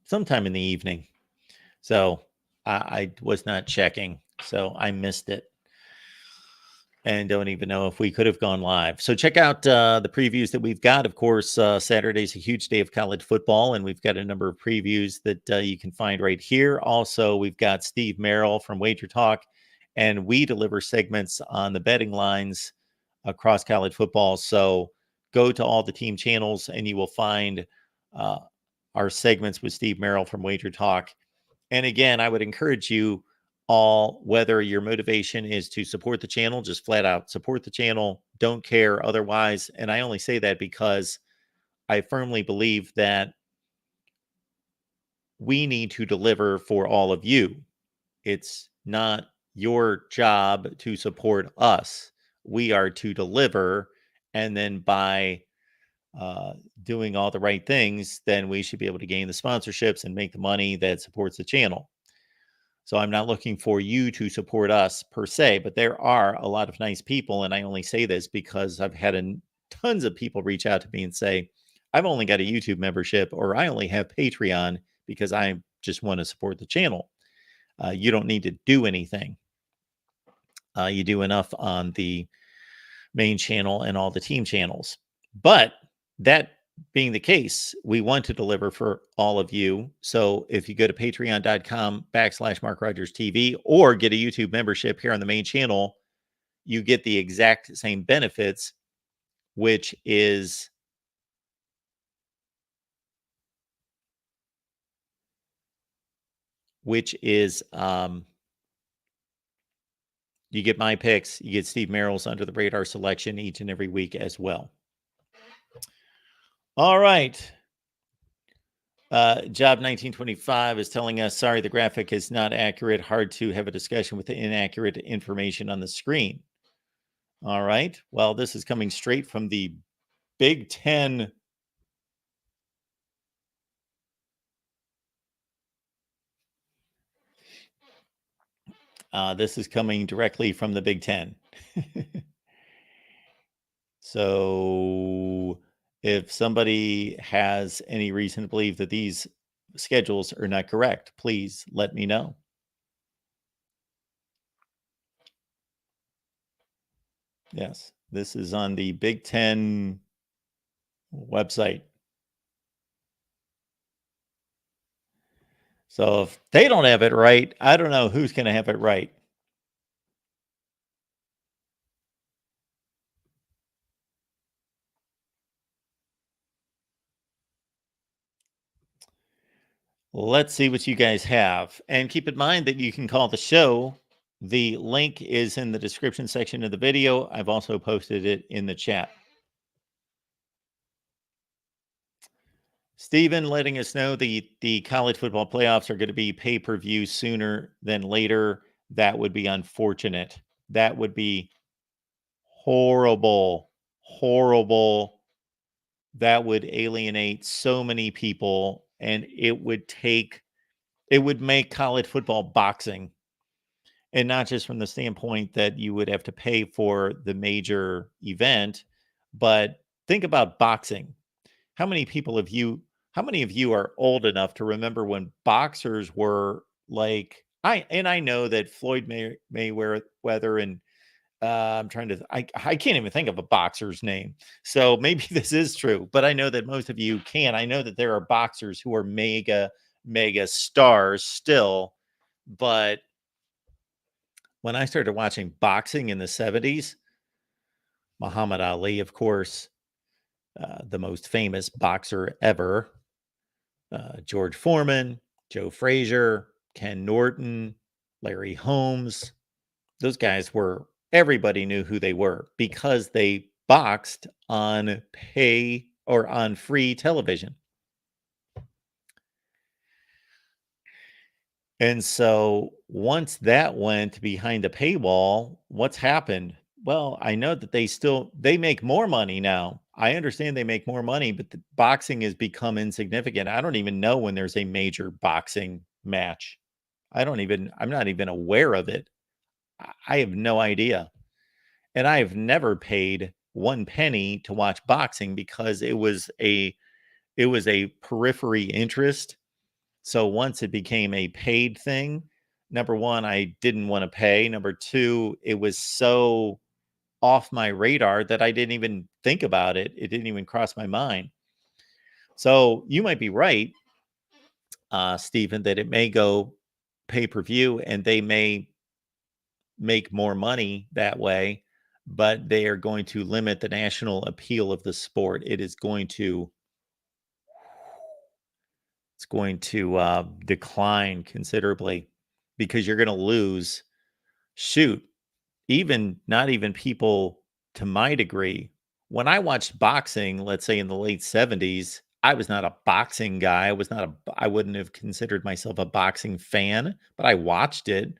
sometime in the evening. So I was not checking. So I missed it. And don't even know if we could have gone live. So check out the previews that we've got. Of course, Saturday's a huge day of college football, and we've got a number of previews that you can find right here. Also, we've got Steve Merrill from Wager Talk, and we deliver segments on the betting lines across college football. So go to all the team channels, and you will find our segments with Steve Merrill from Wager Talk. And again, I would encourage you all, whether your motivation is to support the channel, just flat out support the channel, don't care otherwise. And I only say that because I firmly believe that we need to deliver for all of you. It's not your job to support us. We are to deliver. And then by doing all the right things, then we should be able to gain the sponsorships and make the money that supports the channel. So I'm not looking for you to support us per se, but there are a lot of nice people. And I only say this because I've had tons of people reach out to me and say, I've only got a YouTube membership, or I only have Patreon because I just want to support the channel. You don't need to do anything. You do enough on the main channel and all the team channels. But that being the case, we want to deliver for all of you. So if you go to patreon.com/MarkRogersTV or get a YouTube membership here on the main channel, you get the exact same benefits, which is you get my picks, you get Steve Merrill's under the radar selection each and every week as well. All right. Job 1925 is telling us, sorry, the graphic is not accurate. Hard to have a discussion with the inaccurate information on the screen. All right. Well, this is coming straight from the Big Ten. This is coming directly from the Big Ten. So if somebody has any reason to believe that these schedules are not correct, please let me know. Yes, this is on the Big Ten website. So if they don't have it right, I don't know who's going to have it right. Let's see what you guys have. And keep in mind that you can call the show. The link is in the description section of the video. I've also posted it in the chat. Stephen letting us know the college football playoffs are going to be pay-per-view sooner than later. That would be unfortunate. That would be horrible. Horrible. That would alienate so many people, and it would make college football boxing. And not just from the standpoint that you would have to pay for the major event, but think about boxing. How many of you are old enough to remember when boxers were like, I know that Floyd Mayweather and I'm trying to I can't even think of a boxer's name. So maybe this is true, but I know that most of you can. I know that there are boxers who are mega stars still, but when I started watching boxing in the 70s, Muhammad Ali, of course, the most famous boxer ever, George Foreman, Joe Frazier, Ken Norton, Larry Holmes. Those guys everybody knew who they were because they boxed on pay or on free television. And so once that went behind a paywall, what's happened? Well, I know that they make more money now. I understand they make more money, but the boxing has become insignificant. I don't even know when there's a major boxing match. I'm not even aware of it. I have no idea. And I have never paid 1 penny to watch boxing because it was a periphery interest. So once it became a paid thing, number one, I didn't want to pay. Number two, it was so off my radar that I didn't even think about it. It didn't even cross my mind. So you might be right, Stephen, that it may go pay-per-view and they may make more money that way, but they are going to limit the national appeal of the sport. It is going to It's going to decline considerably because you're going to lose. Shoot, even not even people to my degree. When I watched boxing, let's say in the late 70s, I was not a boxing guy. I wouldn't have considered myself a boxing fan, but I watched it.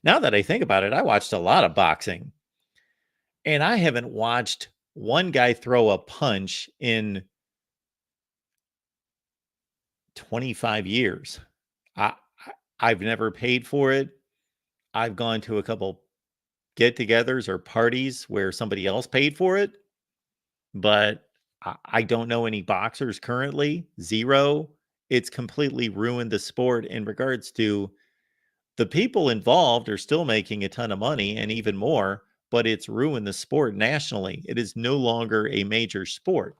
Now that I think about it, I watched a lot of boxing. And I haven't watched one guy throw a punch in 25 years. I I've never paid for it. I've gone to a couple get-togethers or parties where somebody else paid for it, but I don't know any boxers currently. 0. It's completely ruined the sport in regards to the people involved are still making a ton of money and even more, but it's ruined the sport nationally. It is no longer a major sport.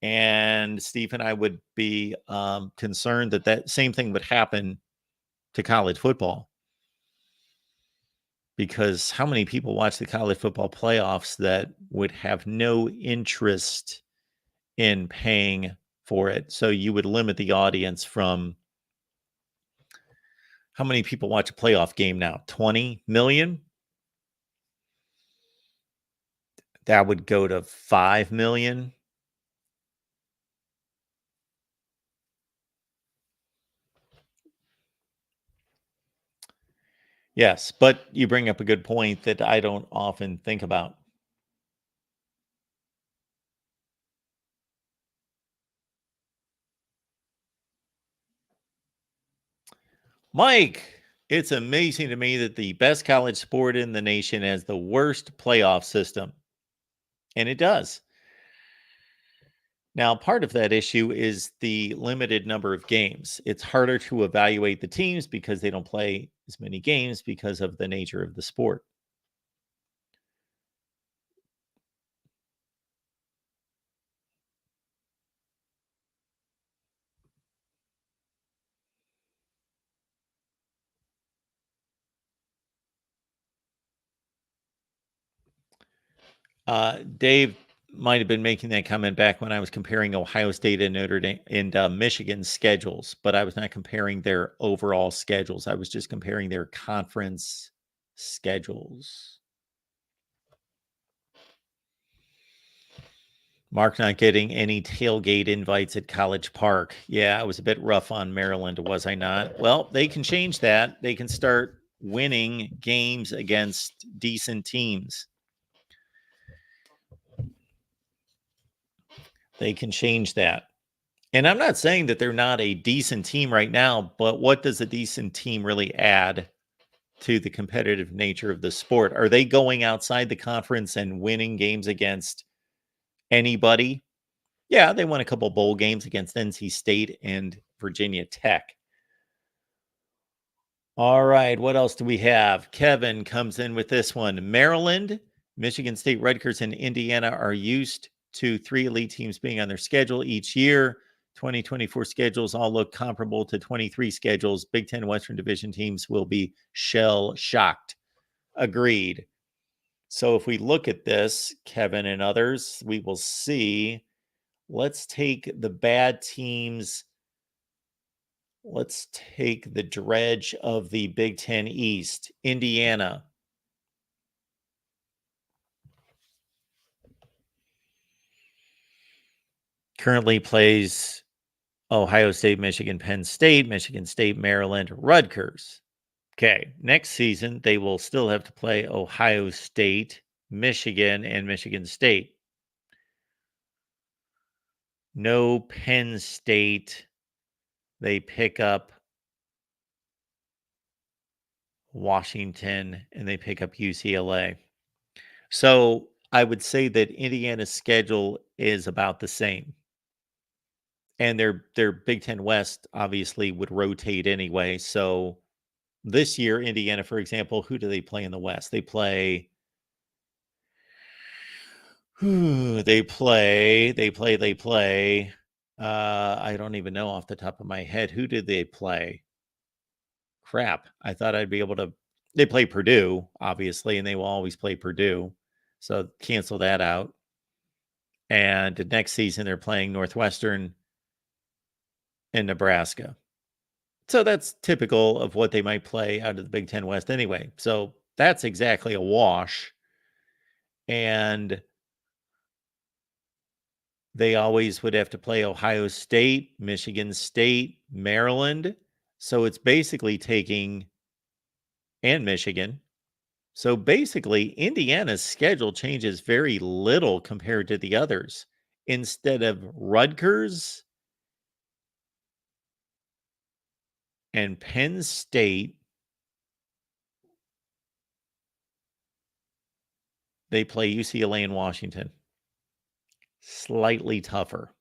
And Steve and I would be concerned that that same thing would happen to college football. Because how many people watch the college football playoffs that would have no interest in paying for it? So you would limit the audience from how many people watch a playoff game now? 20 million? That would go to 5 million. Yes, but you bring up a good point that I don't often think about. Mike, it's amazing to me that the best college sport in the nation has the worst playoff system. And it does. Now, part of that issue is the limited number of games. It's harder to evaluate the teams because they don't play as many games because of the nature of the sport. Dave might have been making that comment back when I was comparing Ohio State and Notre Dame and Michigan's schedules, but I was not comparing their overall schedules. I was just comparing their conference schedules. Mark not getting any tailgate invites at College Park. Yeah, I was a bit rough on Maryland, was I not? Well, they can change that. They can start winning games against decent teams. They can change that. And I'm not saying that they're not a decent team right now, but what does a decent team really add to the competitive nature of the sport? Are they going outside the conference and winning games against anybody? Yeah, they won a couple bowl games against NC State and Virginia Tech. All right, what else do we have? Kevin comes in with this one. Maryland, Michigan State, Rutgers, and Indiana are used to 3 elite teams being on their schedule each year. 2024 schedules all look comparable to 23 schedules. Big Ten Western Division teams will be shell shocked. Agreed. So if we look at this, Kevin and others, we will see. Let's take the bad teams. Let's take the dredge of the Big Ten East. Indiana. Currently plays Ohio State, Michigan, Penn State, Michigan State, Maryland, Rutgers. Okay, next season they will still have to play Ohio State, Michigan, and Michigan State. No Penn State. They pick up Washington and they pick up UCLA. So I would say that Indiana's schedule is about the same. And their Big Ten West obviously would rotate anyway. So this year, Indiana, for example, who do they play in the West? They play. They play. I don't even know off the top of my head. Who did they play? Crap. I thought I'd be able to. They play Purdue, obviously, and they will always play Purdue. So cancel that out. And next season, they're playing Northwestern and Nebraska. So that's typical of what they might play out of the Big Ten West anyway. So that's exactly a wash. And they always would have to play Ohio State, Michigan State, Maryland. So it's basically taking, and Michigan. So basically, Indiana's schedule changes very little compared to the others. Instead of Rutgers and Penn State, they play UCLA and Washington. Slightly tougher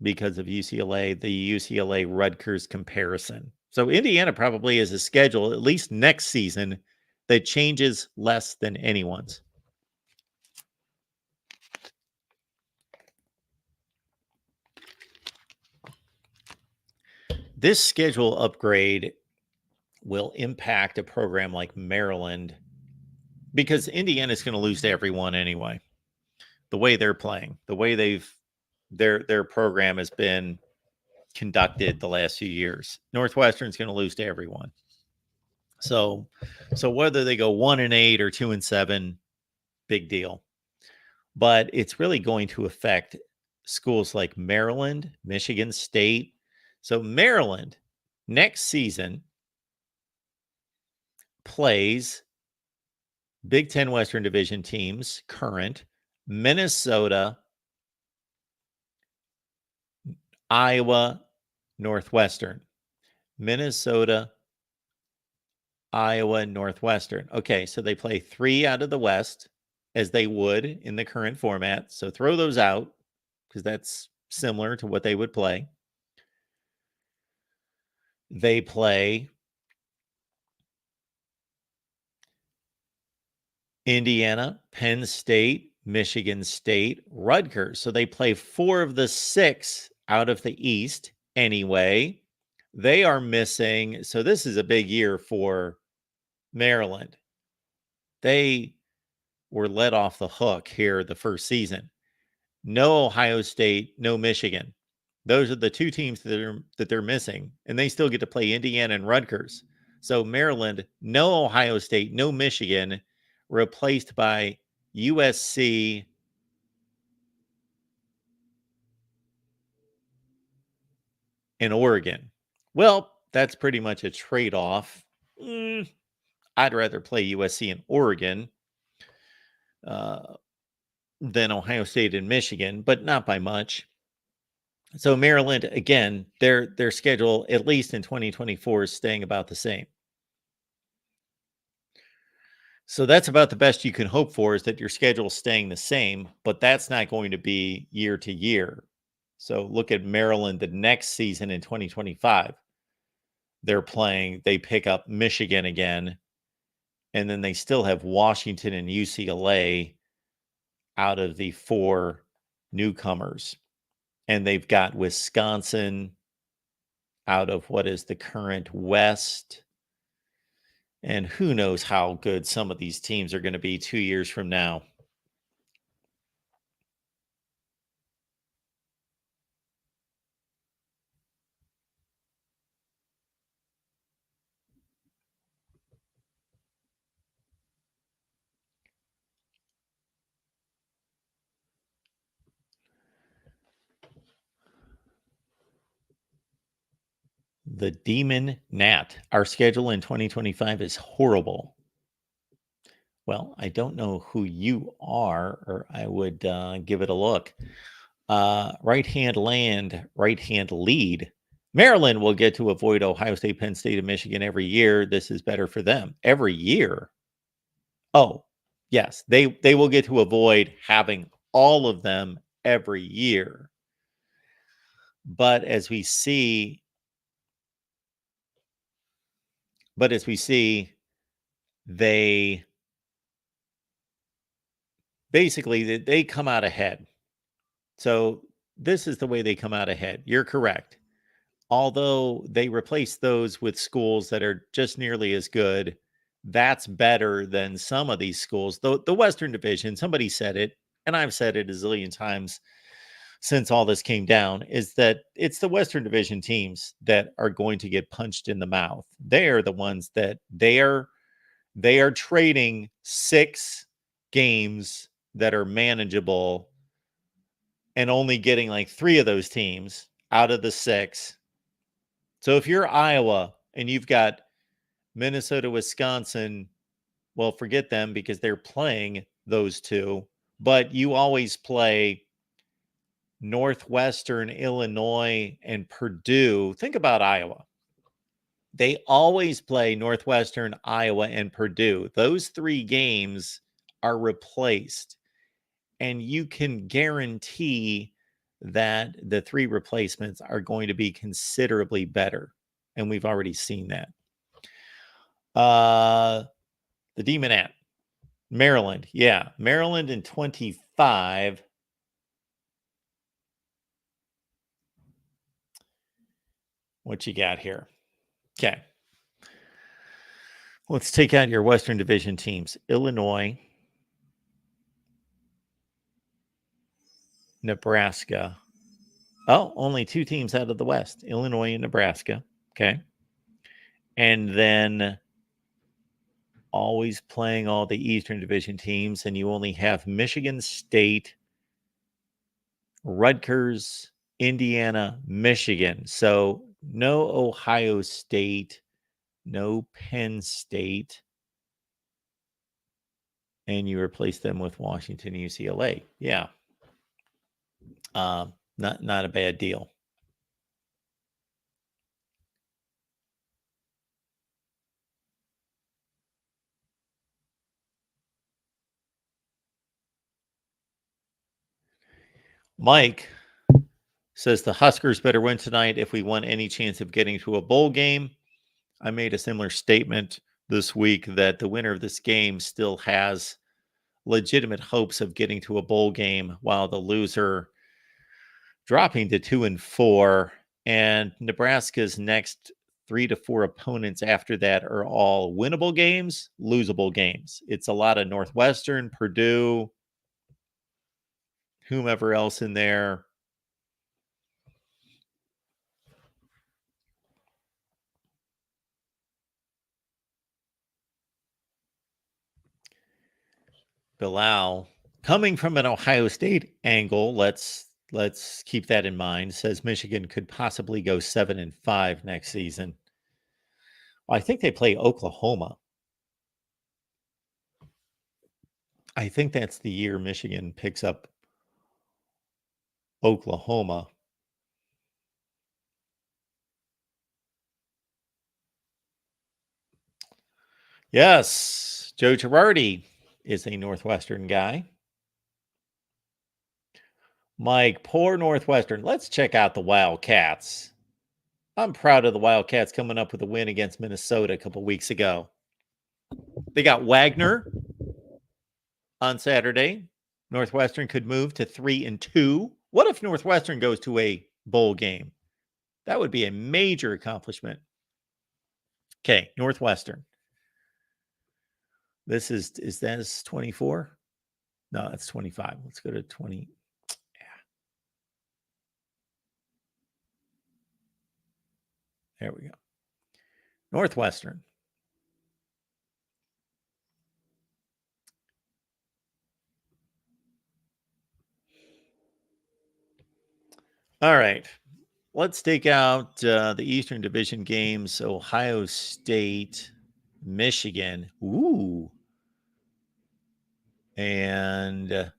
because of UCLA, the UCLA Rutgers comparison. So Indiana probably has a schedule, at least next season, that changes less than anyone's. This schedule upgrade will impact a program like Maryland because Indiana's going to lose to everyone anyway. The way they're playing, the way their program has been conducted the last few years. Northwestern's going to lose to everyone. So whether they go 1-8 or 2-7, big deal. But it's really going to affect schools like Maryland, Michigan State. So Maryland next season plays Big Ten Western Division teams, current, Minnesota, Iowa, Northwestern. Minnesota, Iowa, Northwestern. Okay, so they play 3 out of the West as they would in the current format. So throw those out because that's similar to what they would play. They play Indiana, Penn State, Michigan State, Rutgers. So they play 4 of the 6 out of the East anyway. They are missing. So this is a big year for Maryland. They were let off the hook here the first season. No Ohio State, no Michigan. Those are the 2 teams that they're missing, and they still get to play Indiana and Rutgers. So Maryland, no Ohio State, no Michigan, replaced by USC, and Oregon. Well, that's pretty much a trade-off. I'd rather play USC and Oregon than Ohio State and Michigan, but not by much. So Maryland, again, their schedule, at least in 2024, is staying about the same. So that's about the best you can hope for, is that your schedule is staying the same, but that's not going to be year to year. So look at Maryland the next season in 2025. They pick up Michigan again, and then they still have Washington and UCLA out of the 4 newcomers. And they've got Wisconsin out of what is the current West. And who knows how good some of these teams are going to be 2 years from now. The Demon Gnat. Our schedule in 2025 is horrible. Well, I don't know who you are, or I would give it a look. Right hand land, right hand lead. Maryland will get to avoid Ohio State, Penn State, and Michigan every year. This is better for them. Every year. Oh, yes. They will get to avoid having all of them every year. But as we see, they basically they come out ahead. So this is the way they come out ahead. You're correct. Although they replace those with schools that are just nearly as good, that's better than some of these schools. The Western Division, somebody said it, and I've said it a zillion times. since all this came down is that it's the Western Division teams that are going to get punched in the mouth. They are the ones that they are trading 6 games that are manageable and only getting like 3 of those teams out of the 6. So if you're Iowa and you've got Minnesota, Wisconsin, well, forget them because they're playing those 2, but you always play Northwestern, Illinois, and Purdue. Think about Iowa. They always play Northwestern, Iowa, and Purdue. Those 3 games are replaced, and you can guarantee that the 3 replacements are going to be considerably better, and we've already seen that. The Demon App, Maryland. Yeah, Maryland in 25. What you got here? Okay. Let's take out your Western Division teams. Illinois, Nebraska. Oh, only 2 teams out of the West, Illinois and Nebraska. Okay. And then always playing all the Eastern Division teams, and you only have Michigan State, Rutgers, Indiana, Michigan. So no Ohio State, no Penn State, and you replace them with Washington, UCLA. Yeah, not a bad deal. Mike says the Huskers better win tonight if we want any chance of getting to a bowl game. I made a similar statement this week that the winner of this game still has legitimate hopes of getting to a bowl game, while the loser dropping to 2-4. And Nebraska's next 3 to 4 opponents after that are all winnable games, losable games. It's a lot of Northwestern, Purdue, whomever else in there. Bilal, coming from an Ohio State angle, let's keep that in mind. Says Michigan could possibly go 7-5 next season. Well, I think they play Oklahoma. I think that's the year Michigan picks up Oklahoma. Yes, Joe Girardi is a Northwestern guy. Mike, poor Northwestern. Let's check out the Wildcats. I'm proud of the Wildcats coming up with a win against Minnesota a couple weeks ago. They got Wagner on Saturday. Northwestern could move to 3-2. What if Northwestern goes to a bowl game? That would be a major accomplishment. Okay, Northwestern. This is that 24? No, that's 25. Let's go to 20. Yeah. There we go. Northwestern. All right. Let's take out the Eastern Division games. Ohio State, Michigan. Ooh. And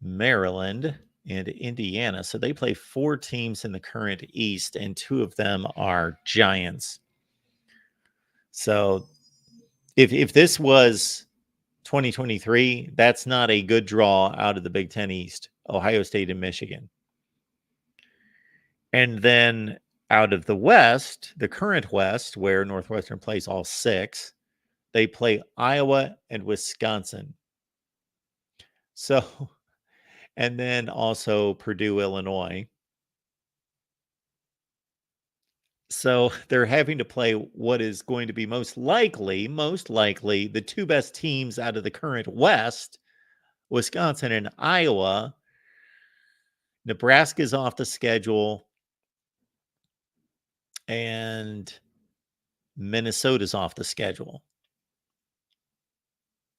Maryland and Indiana. So they play 4 teams in the current East, and 2 of them are Giants. So if this was 2023, that's not a good draw out of the Big Ten East, Ohio State and Michigan. And then out of the West, the current West, where Northwestern plays all 6, they play Iowa and Wisconsin. So, and then also Purdue, Illinois. So they're having to play what is going to be most likely, the 2 best teams out of the current West, Wisconsin and Iowa. Nebraska's off the schedule, and Minnesota's off the schedule.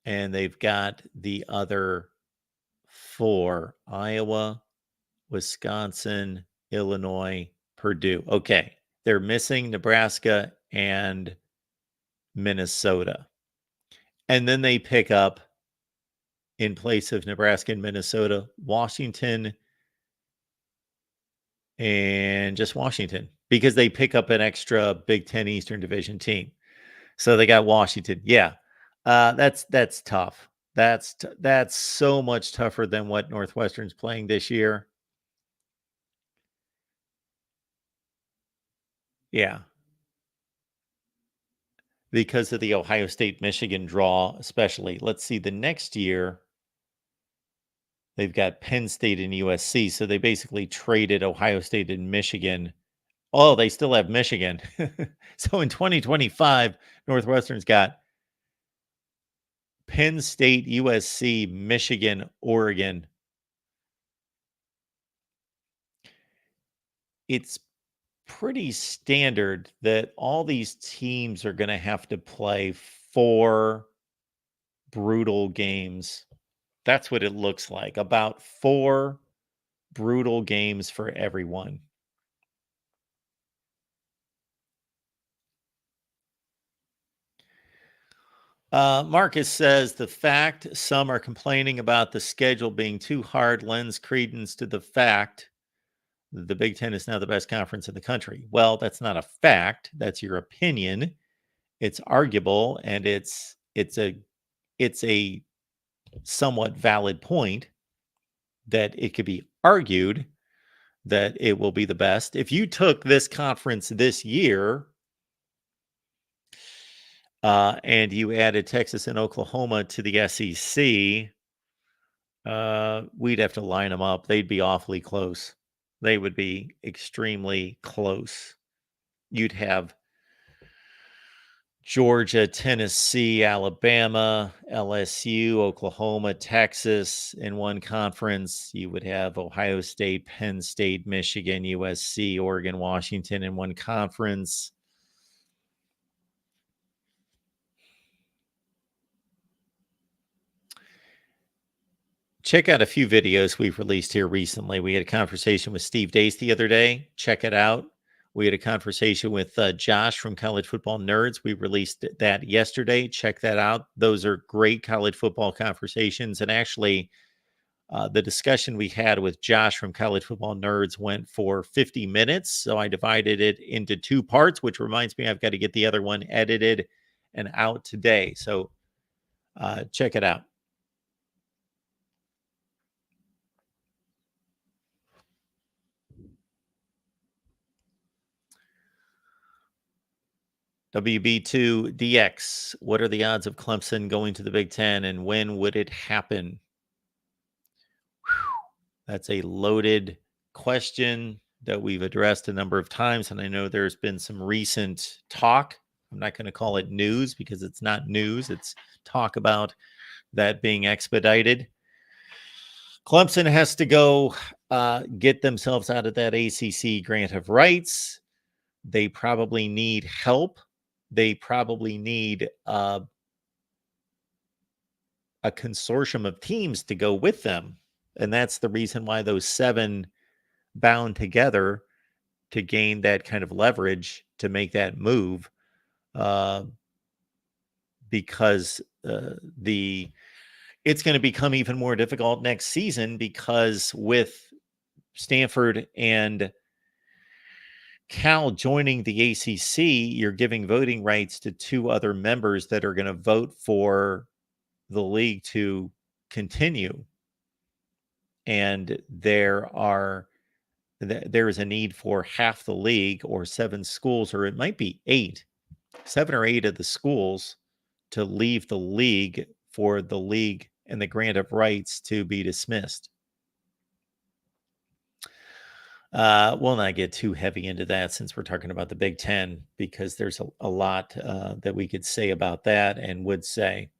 And they've got the other 4: Iowa, Wisconsin, Illinois, Purdue. Okay. They're missing Nebraska and Minnesota. And then they pick up, in place of Nebraska and Minnesota, Washington and just Washington, because they pick up an extra Big Ten Eastern Division team. So they got Washington. Yeah. That's tough. That's so much tougher than what Northwestern's playing this year. Yeah. Because of the Ohio State Michigan draw, especially. Let's see, the next year they've got Penn State and USC. So they basically traded Ohio State and Michigan. Oh, they still have Michigan. So in 2025, Northwestern's got Penn State, USC, Michigan, Oregon. It's pretty standard that all these teams are going to have to play 4 brutal games. That's what it looks like. About 4 brutal games for everyone. Marcus says the fact some are complaining about the schedule being too hard lends credence to the fact that the Big Ten is now the best conference in the country. Well, that's not a fact. That's your opinion. It's arguable, and it's a somewhat valid point that it could be argued that it will be the best. If you took this conference this year and you added Texas and Oklahoma to the SEC, we'd have to line them up. They'd be awfully close. They would be extremely close. You'd have Georgia, Tennessee, Alabama, LSU, Oklahoma, Texas in one conference. You would have Ohio State, Penn State, Michigan, USC, Oregon, Washington in one conference. Check out a few videos we've released here recently. We had a conversation with Steve Dace the other day. Check it out. We had a conversation with Josh from College Football Nerds. We released that yesterday. Check that out. Those are great college football conversations. And actually, the discussion we had with Josh from College Football Nerds went for 50 minutes. So I divided it into 2 parts, which reminds me I've got to get the other one edited and out today. So check it out. WB2DX, what are the odds of Clemson going to the Big Ten, and when would it happen? That's a loaded question that we've addressed a number of times, and I know there's been some recent talk. I'm not going to call it news because it's not news. It's talk about that being expedited. Clemson has to go get themselves out of that ACC grant of rights. They probably need help. They probably need a consortium of teams to go with them. And that's the reason why those 7 bound together to gain that kind of leverage to make that move. Because it's going to become even more difficult next season, because with Stanford and Cal joining the ACC, you're giving voting rights to 2 other members that are going to vote for the league to continue. And there is a need for half the league, or 7 schools, or it might be 8, 7 or 8 of the schools to leave the league for the league and the grant of rights to be dismissed. We'll not get too heavy into that since we're talking about the Big Ten, because there's a lot that we could say about that and would say.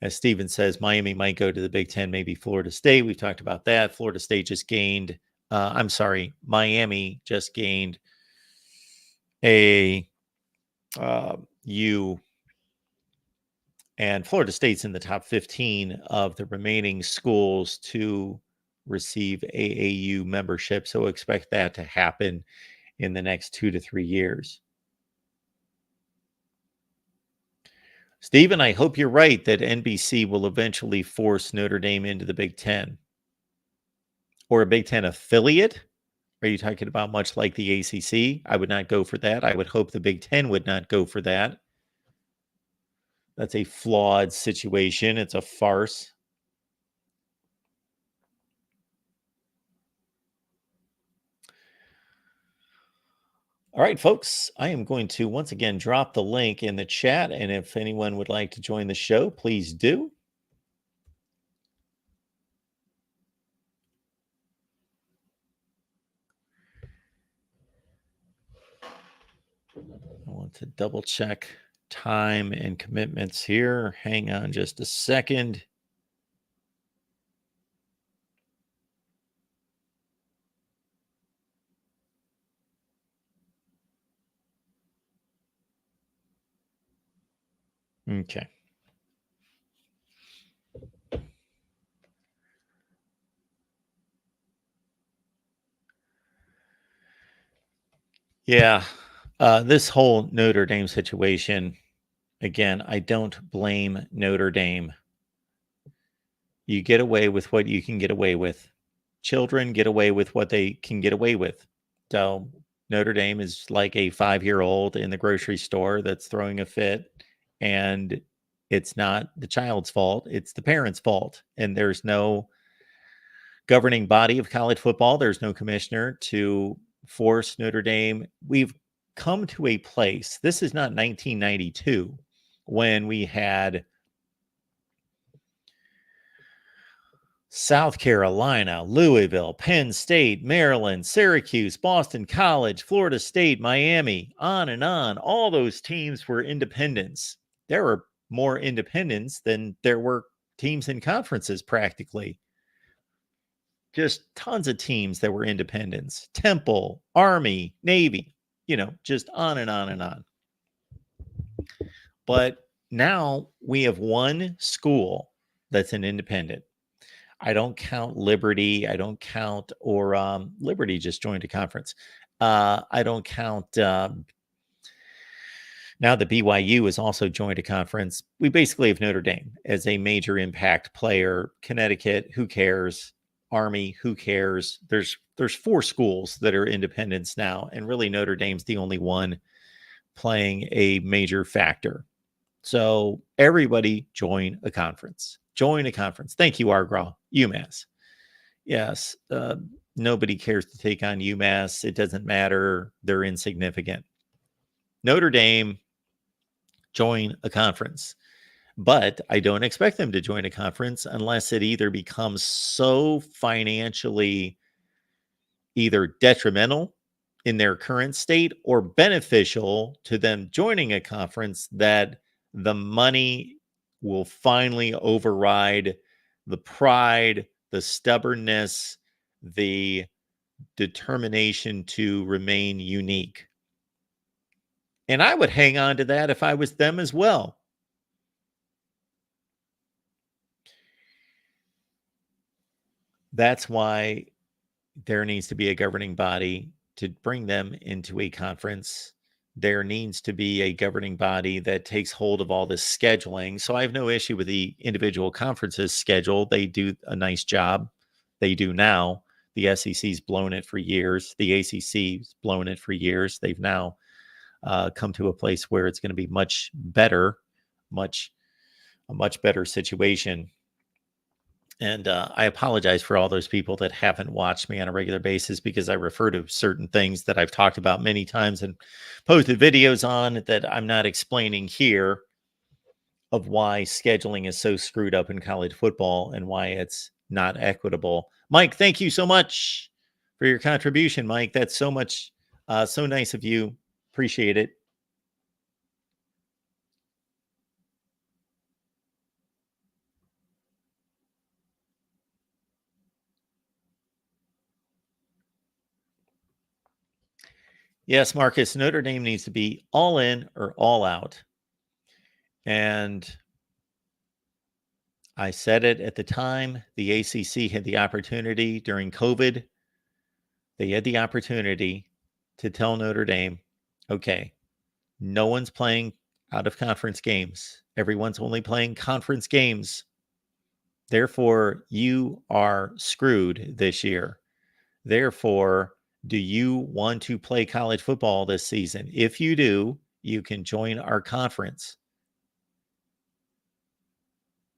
As Steven says, Miami might go to the Big Ten, maybe Florida State. We've talked about that. Florida State just gained, Miami just gained a U, and Florida State's in the top 15 of the remaining schools to receive AAU membership. So expect that to happen in the next 2 to 3 years. Stephen, I hope you're right that NBC will eventually force Notre Dame into the Big Ten or a Big Ten affiliate. Are you talking about much like the ACC? I would not go for that. I would hope the Big Ten would not go for that. That's a flawed situation. It's a farce. All right, folks, I am going to once again drop the link in the chat. And if anyone would like to join the show, please do. I want to double check time and commitments here. Hang on just a second. Okay. Yeah. This whole Notre Dame situation, again, I don't blame Notre Dame. You get away with what you can get away with. Children get away with what they can get away with. So Notre Dame is like a 5-year-old in the grocery store that's throwing a fit, and it's not the child's fault, it's the parents' fault. And there's no governing body of college football, there's no commissioner to force Notre Dame. We've come to a place, this is not 1992 when we had South Carolina, Louisville, Penn State, Maryland, Syracuse, Boston College, Florida State, Miami, on and on. All those teams were independents. There were more independents than there were teams in conferences, practically. Just tons of teams that were independents. Temple, Army, Navy, just on and on and on. But now we have one school that's an independent. I don't count Liberty. I don't count, or Liberty just joined a conference. I don't count. Now the BYU has also joined a conference. We basically have Notre Dame as a major impact player. Connecticut, who cares? Army, who cares? There's 4 schools that are independents now, and really Notre Dame's the only one playing a major factor. So everybody join a conference. Join a conference. Thank you, Argraw. UMass. Yes, nobody cares to take on UMass. It doesn't matter. They're insignificant. Notre Dame, join a conference. But I don't expect them to join a conference unless it either becomes so financially either detrimental in their current state or beneficial to them joining a conference that the money will finally override the pride, the stubbornness, the determination to remain unique. And I would hang on to that if I was them as well. That's why there needs to be a governing body to bring them into a conference. There needs to be a governing body that takes hold of all this scheduling. So I have no issue with the individual conferences schedule. They do a nice job. They do now. The SEC's blown it for years. The ACC's blown it for years. They've now come to a place where it's going to be much better, a much better situation. And I apologize for all those people that haven't watched me on a regular basis, because I refer to certain things that I've talked about many times and posted videos on that I'm not explaining here, of why scheduling is so screwed up in college football and why it's not equitable. Mike, thank you so much for your contribution, Mike. That's so much, so nice of you. Appreciate it. Yes, Marcus, Notre Dame needs to be all in or all out. And I said it at the time. The ACC had the opportunity during COVID. They had the opportunity to tell Notre Dame, okay, no one's playing out of conference games. Everyone's only playing conference games. Therefore, you are screwed this year. Therefore, do you want to play college football this season? If you do, you can join our conference.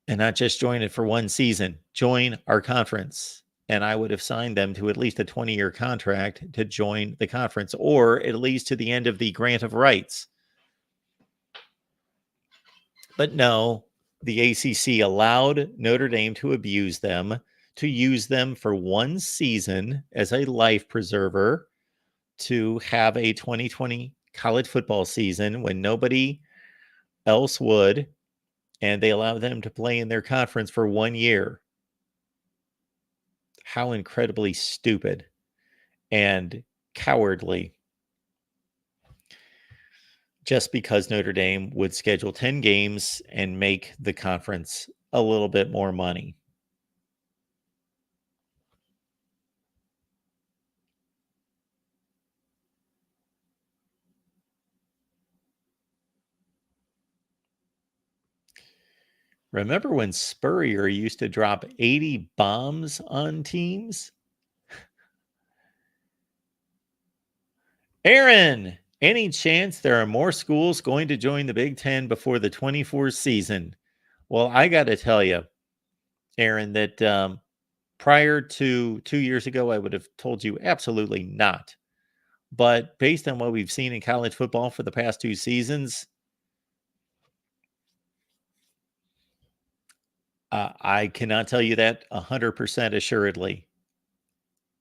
And not just join it for one season, join our conference. And I would have signed them to at least a 20-year contract to join the conference, or at least to the end of the grant of rights. But no, the ACC allowed Notre Dame to abuse them, to use them for one season as a life preserver, to have a 2020 college football season when nobody else would, and they allowed them to play in their conference for 1 year. How incredibly stupid and cowardly. Just because Notre Dame would schedule 10 games and make the conference a little bit more money. Remember when Spurrier used to drop 80 bombs on teams? Aaron, any chance there are more schools going to join the Big Ten before the 24 season? Well, I got to tell you, Aaron, that prior to 2 years ago, I would have told you absolutely not. But based on what we've seen in college football for the past 2 seasons, I cannot tell you that 100% assuredly.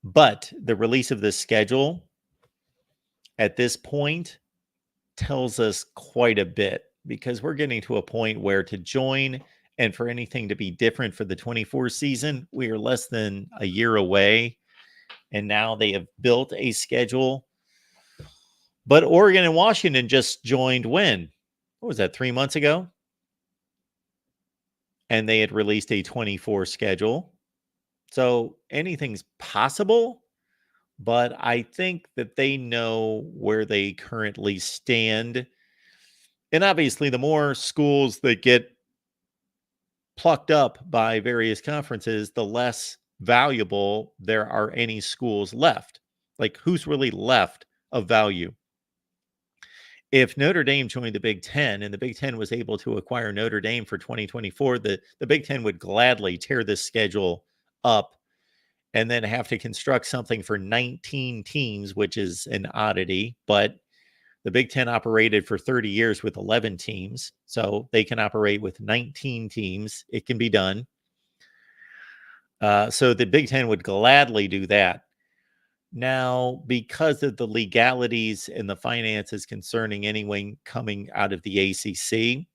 But the release of this schedule at this point tells us quite a bit, because we're getting to a point where to join and for anything to be different for the 24 season, we are less than a year away. And now they have built a schedule. But Oregon and Washington just joined when? What was that, 3 months ago? And they had released a 24 schedule. So anything's possible, but I think that they know where they currently stand. And obviously, the more schools that get plucked up by various conferences, the less valuable there are any schools left. Like, who's really left of value? If Notre Dame joined the Big Ten and the Big Ten was able to acquire Notre Dame for 2024, the Big Ten would gladly tear this schedule up and then have to construct something for 19 teams, which is an oddity. But the Big Ten operated for 30 years with 11 teams, so they can operate with 19 teams. It can be done. So the Big Ten would gladly do that. Now, because of the legalities and the finances concerning anyone coming out of the ACC,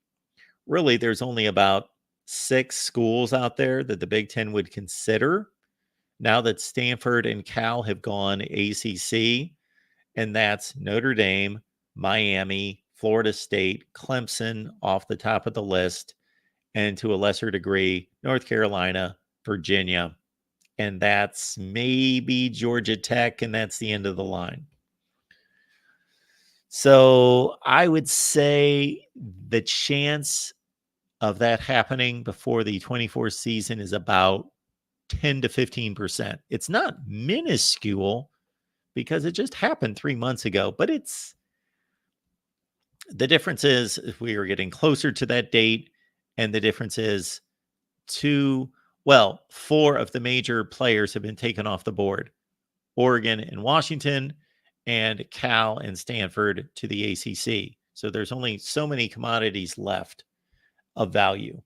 really there's only about 6 schools out there that the Big Ten would consider now that Stanford and Cal have gone ACC, and that's Notre Dame, Miami, Florida State, Clemson off the top of the list, and to a lesser degree, North Carolina, Virginia. And that's maybe Georgia Tech, and that's the end of the line. So I would say the chance of that happening before the 24 season is about 10 to 15%. It's not minuscule because it just happened 3 months ago, but the difference is if we are getting closer to that date, and the difference is 4 of the major players have been taken off the board. Oregon and Washington, and Cal and Stanford to the ACC. So there's only so many commodities left of value.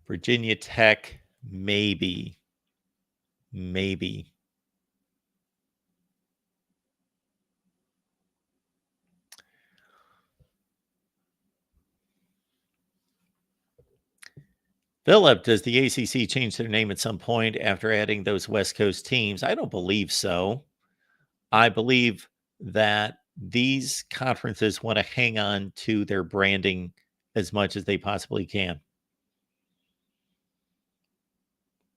Virginia Tech, maybe. Maybe. Philip, does the ACC change their name at some point after adding those West Coast teams? I don't believe so. I believe that these conferences want to hang on to their branding as much as they possibly can.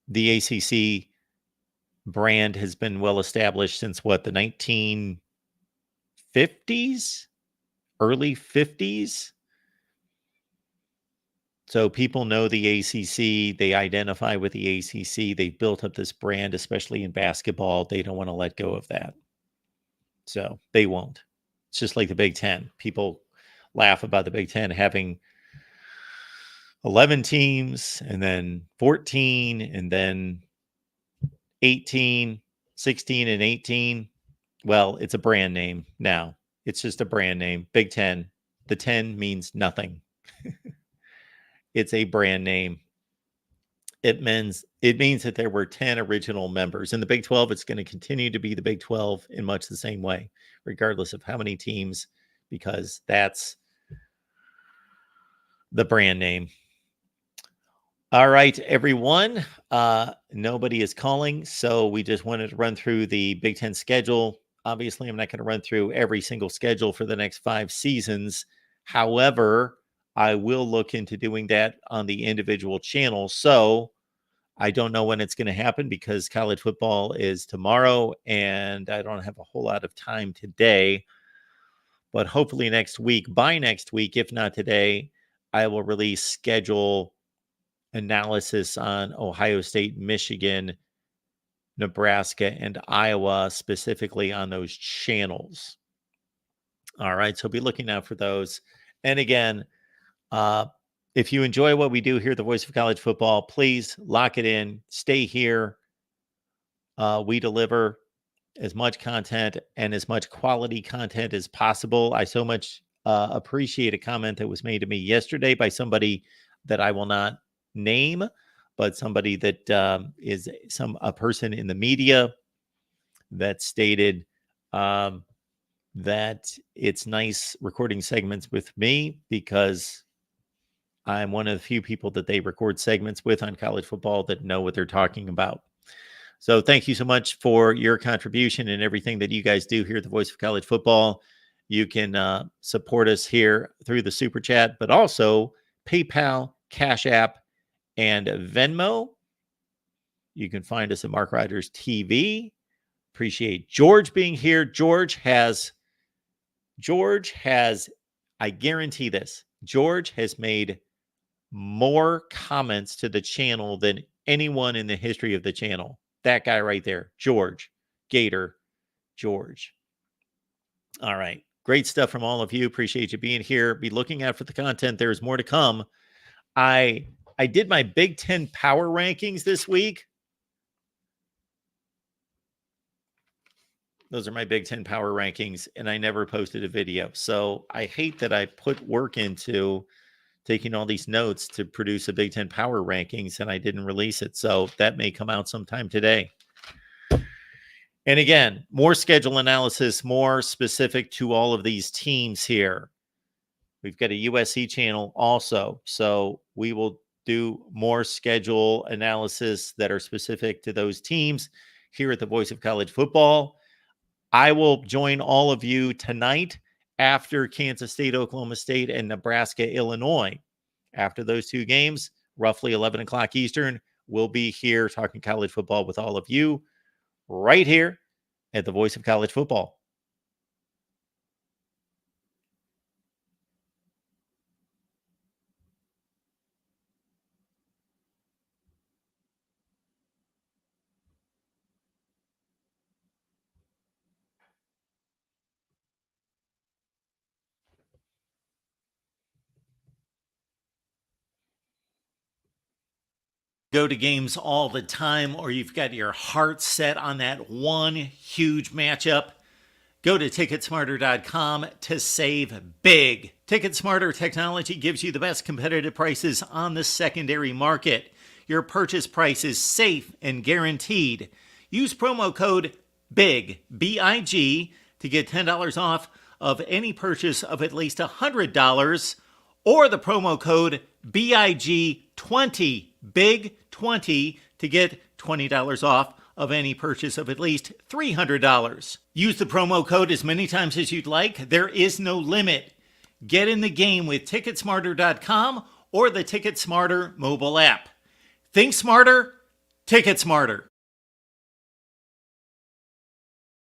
The ACC brand has been well established since what, the 1950s, early 50s? So people know the ACC, they identify with the ACC, they've built up this brand, especially in basketball. They don't want to let go of that. So they won't. It's just like the Big Ten. People laugh about the Big Ten having 11 teams and then 14 and then 18, 16 and 18. Well, it's a brand name now. It's just a brand name. Big Ten. The 10 means nothing. It's a brand name. It means that there were 10 original members. In the Big 12, it's going to continue to be the Big 12 in much the same way, regardless of how many teams, because that's the brand name. All right, everyone. Nobody is calling, so we just wanted to run through the Big Ten schedule. Obviously, I'm not going to run through every single schedule for the next 5 seasons. However, I will look into doing that on the individual channels. So I don't know when it's going to happen because college football is tomorrow and I don't have a whole lot of time today. But hopefully next week, by next week, if not today, I will release schedule analysis on Ohio State, Michigan, Nebraska, and Iowa, specifically on those channels. All right, so be looking out for those. And again, if you enjoy what we do here at the Voice of College Football, please lock it in. Stay here. We deliver as much content and as much quality content as possible. I so much appreciate a comment that was made to me yesterday by somebody that I will not name, but somebody that is a person in the media that stated that it's nice recording segments with me because I'm one of the few people that they record segments with on college football that know what they're talking about. So thank you so much for your contribution and everything that you guys do here at the Voice of College Football. You can support us here through the Super Chat, but also PayPal, Cash App, and Venmo. You can find us at MarkRogersTV. Appreciate George being here. George has, I guarantee this, George has made more comments to the channel than anyone in the history of the channel. That guy right there, George, Gator, George. All right. Great stuff from all of you. Appreciate you being here. Be looking out for the content. There's more to come. I did my Big Ten power rankings this week. Those are my Big Ten power rankings, and I never posted a video. So I hate that I put work into taking all these notes to produce a Big Ten power rankings, and I didn't release it. So that may come out sometime today. And again, more schedule analysis, more specific to all of these teams here. We've got a USC channel also. So we will do more schedule analysis that are specific to those teams here at the Voice of College Football. I will join all of you tonight after Kansas State, Oklahoma State, and Nebraska, Illinois. After those 2 games, roughly 11 o'clock Eastern, we'll be here talking college football with all of you right here at the Voice of College Football. Go to games all the time, or you've got your heart set on that one huge matchup, go to Ticketsmarter.com to save big. Ticketsmarter technology gives you the best competitive prices on the secondary market. Your purchase price is safe and guaranteed. Use promo code BIG, B-I-G, to get $10 off of any purchase of at least $100, or the promo code BIG20 BIG20 to get $20 off of any purchase of at least $300. Use the promo code as many times as you'd like. There is no limit. Get in the game with Ticketsmarter.com or the TicketSmarter mobile app. Think smarter, ticket smarter.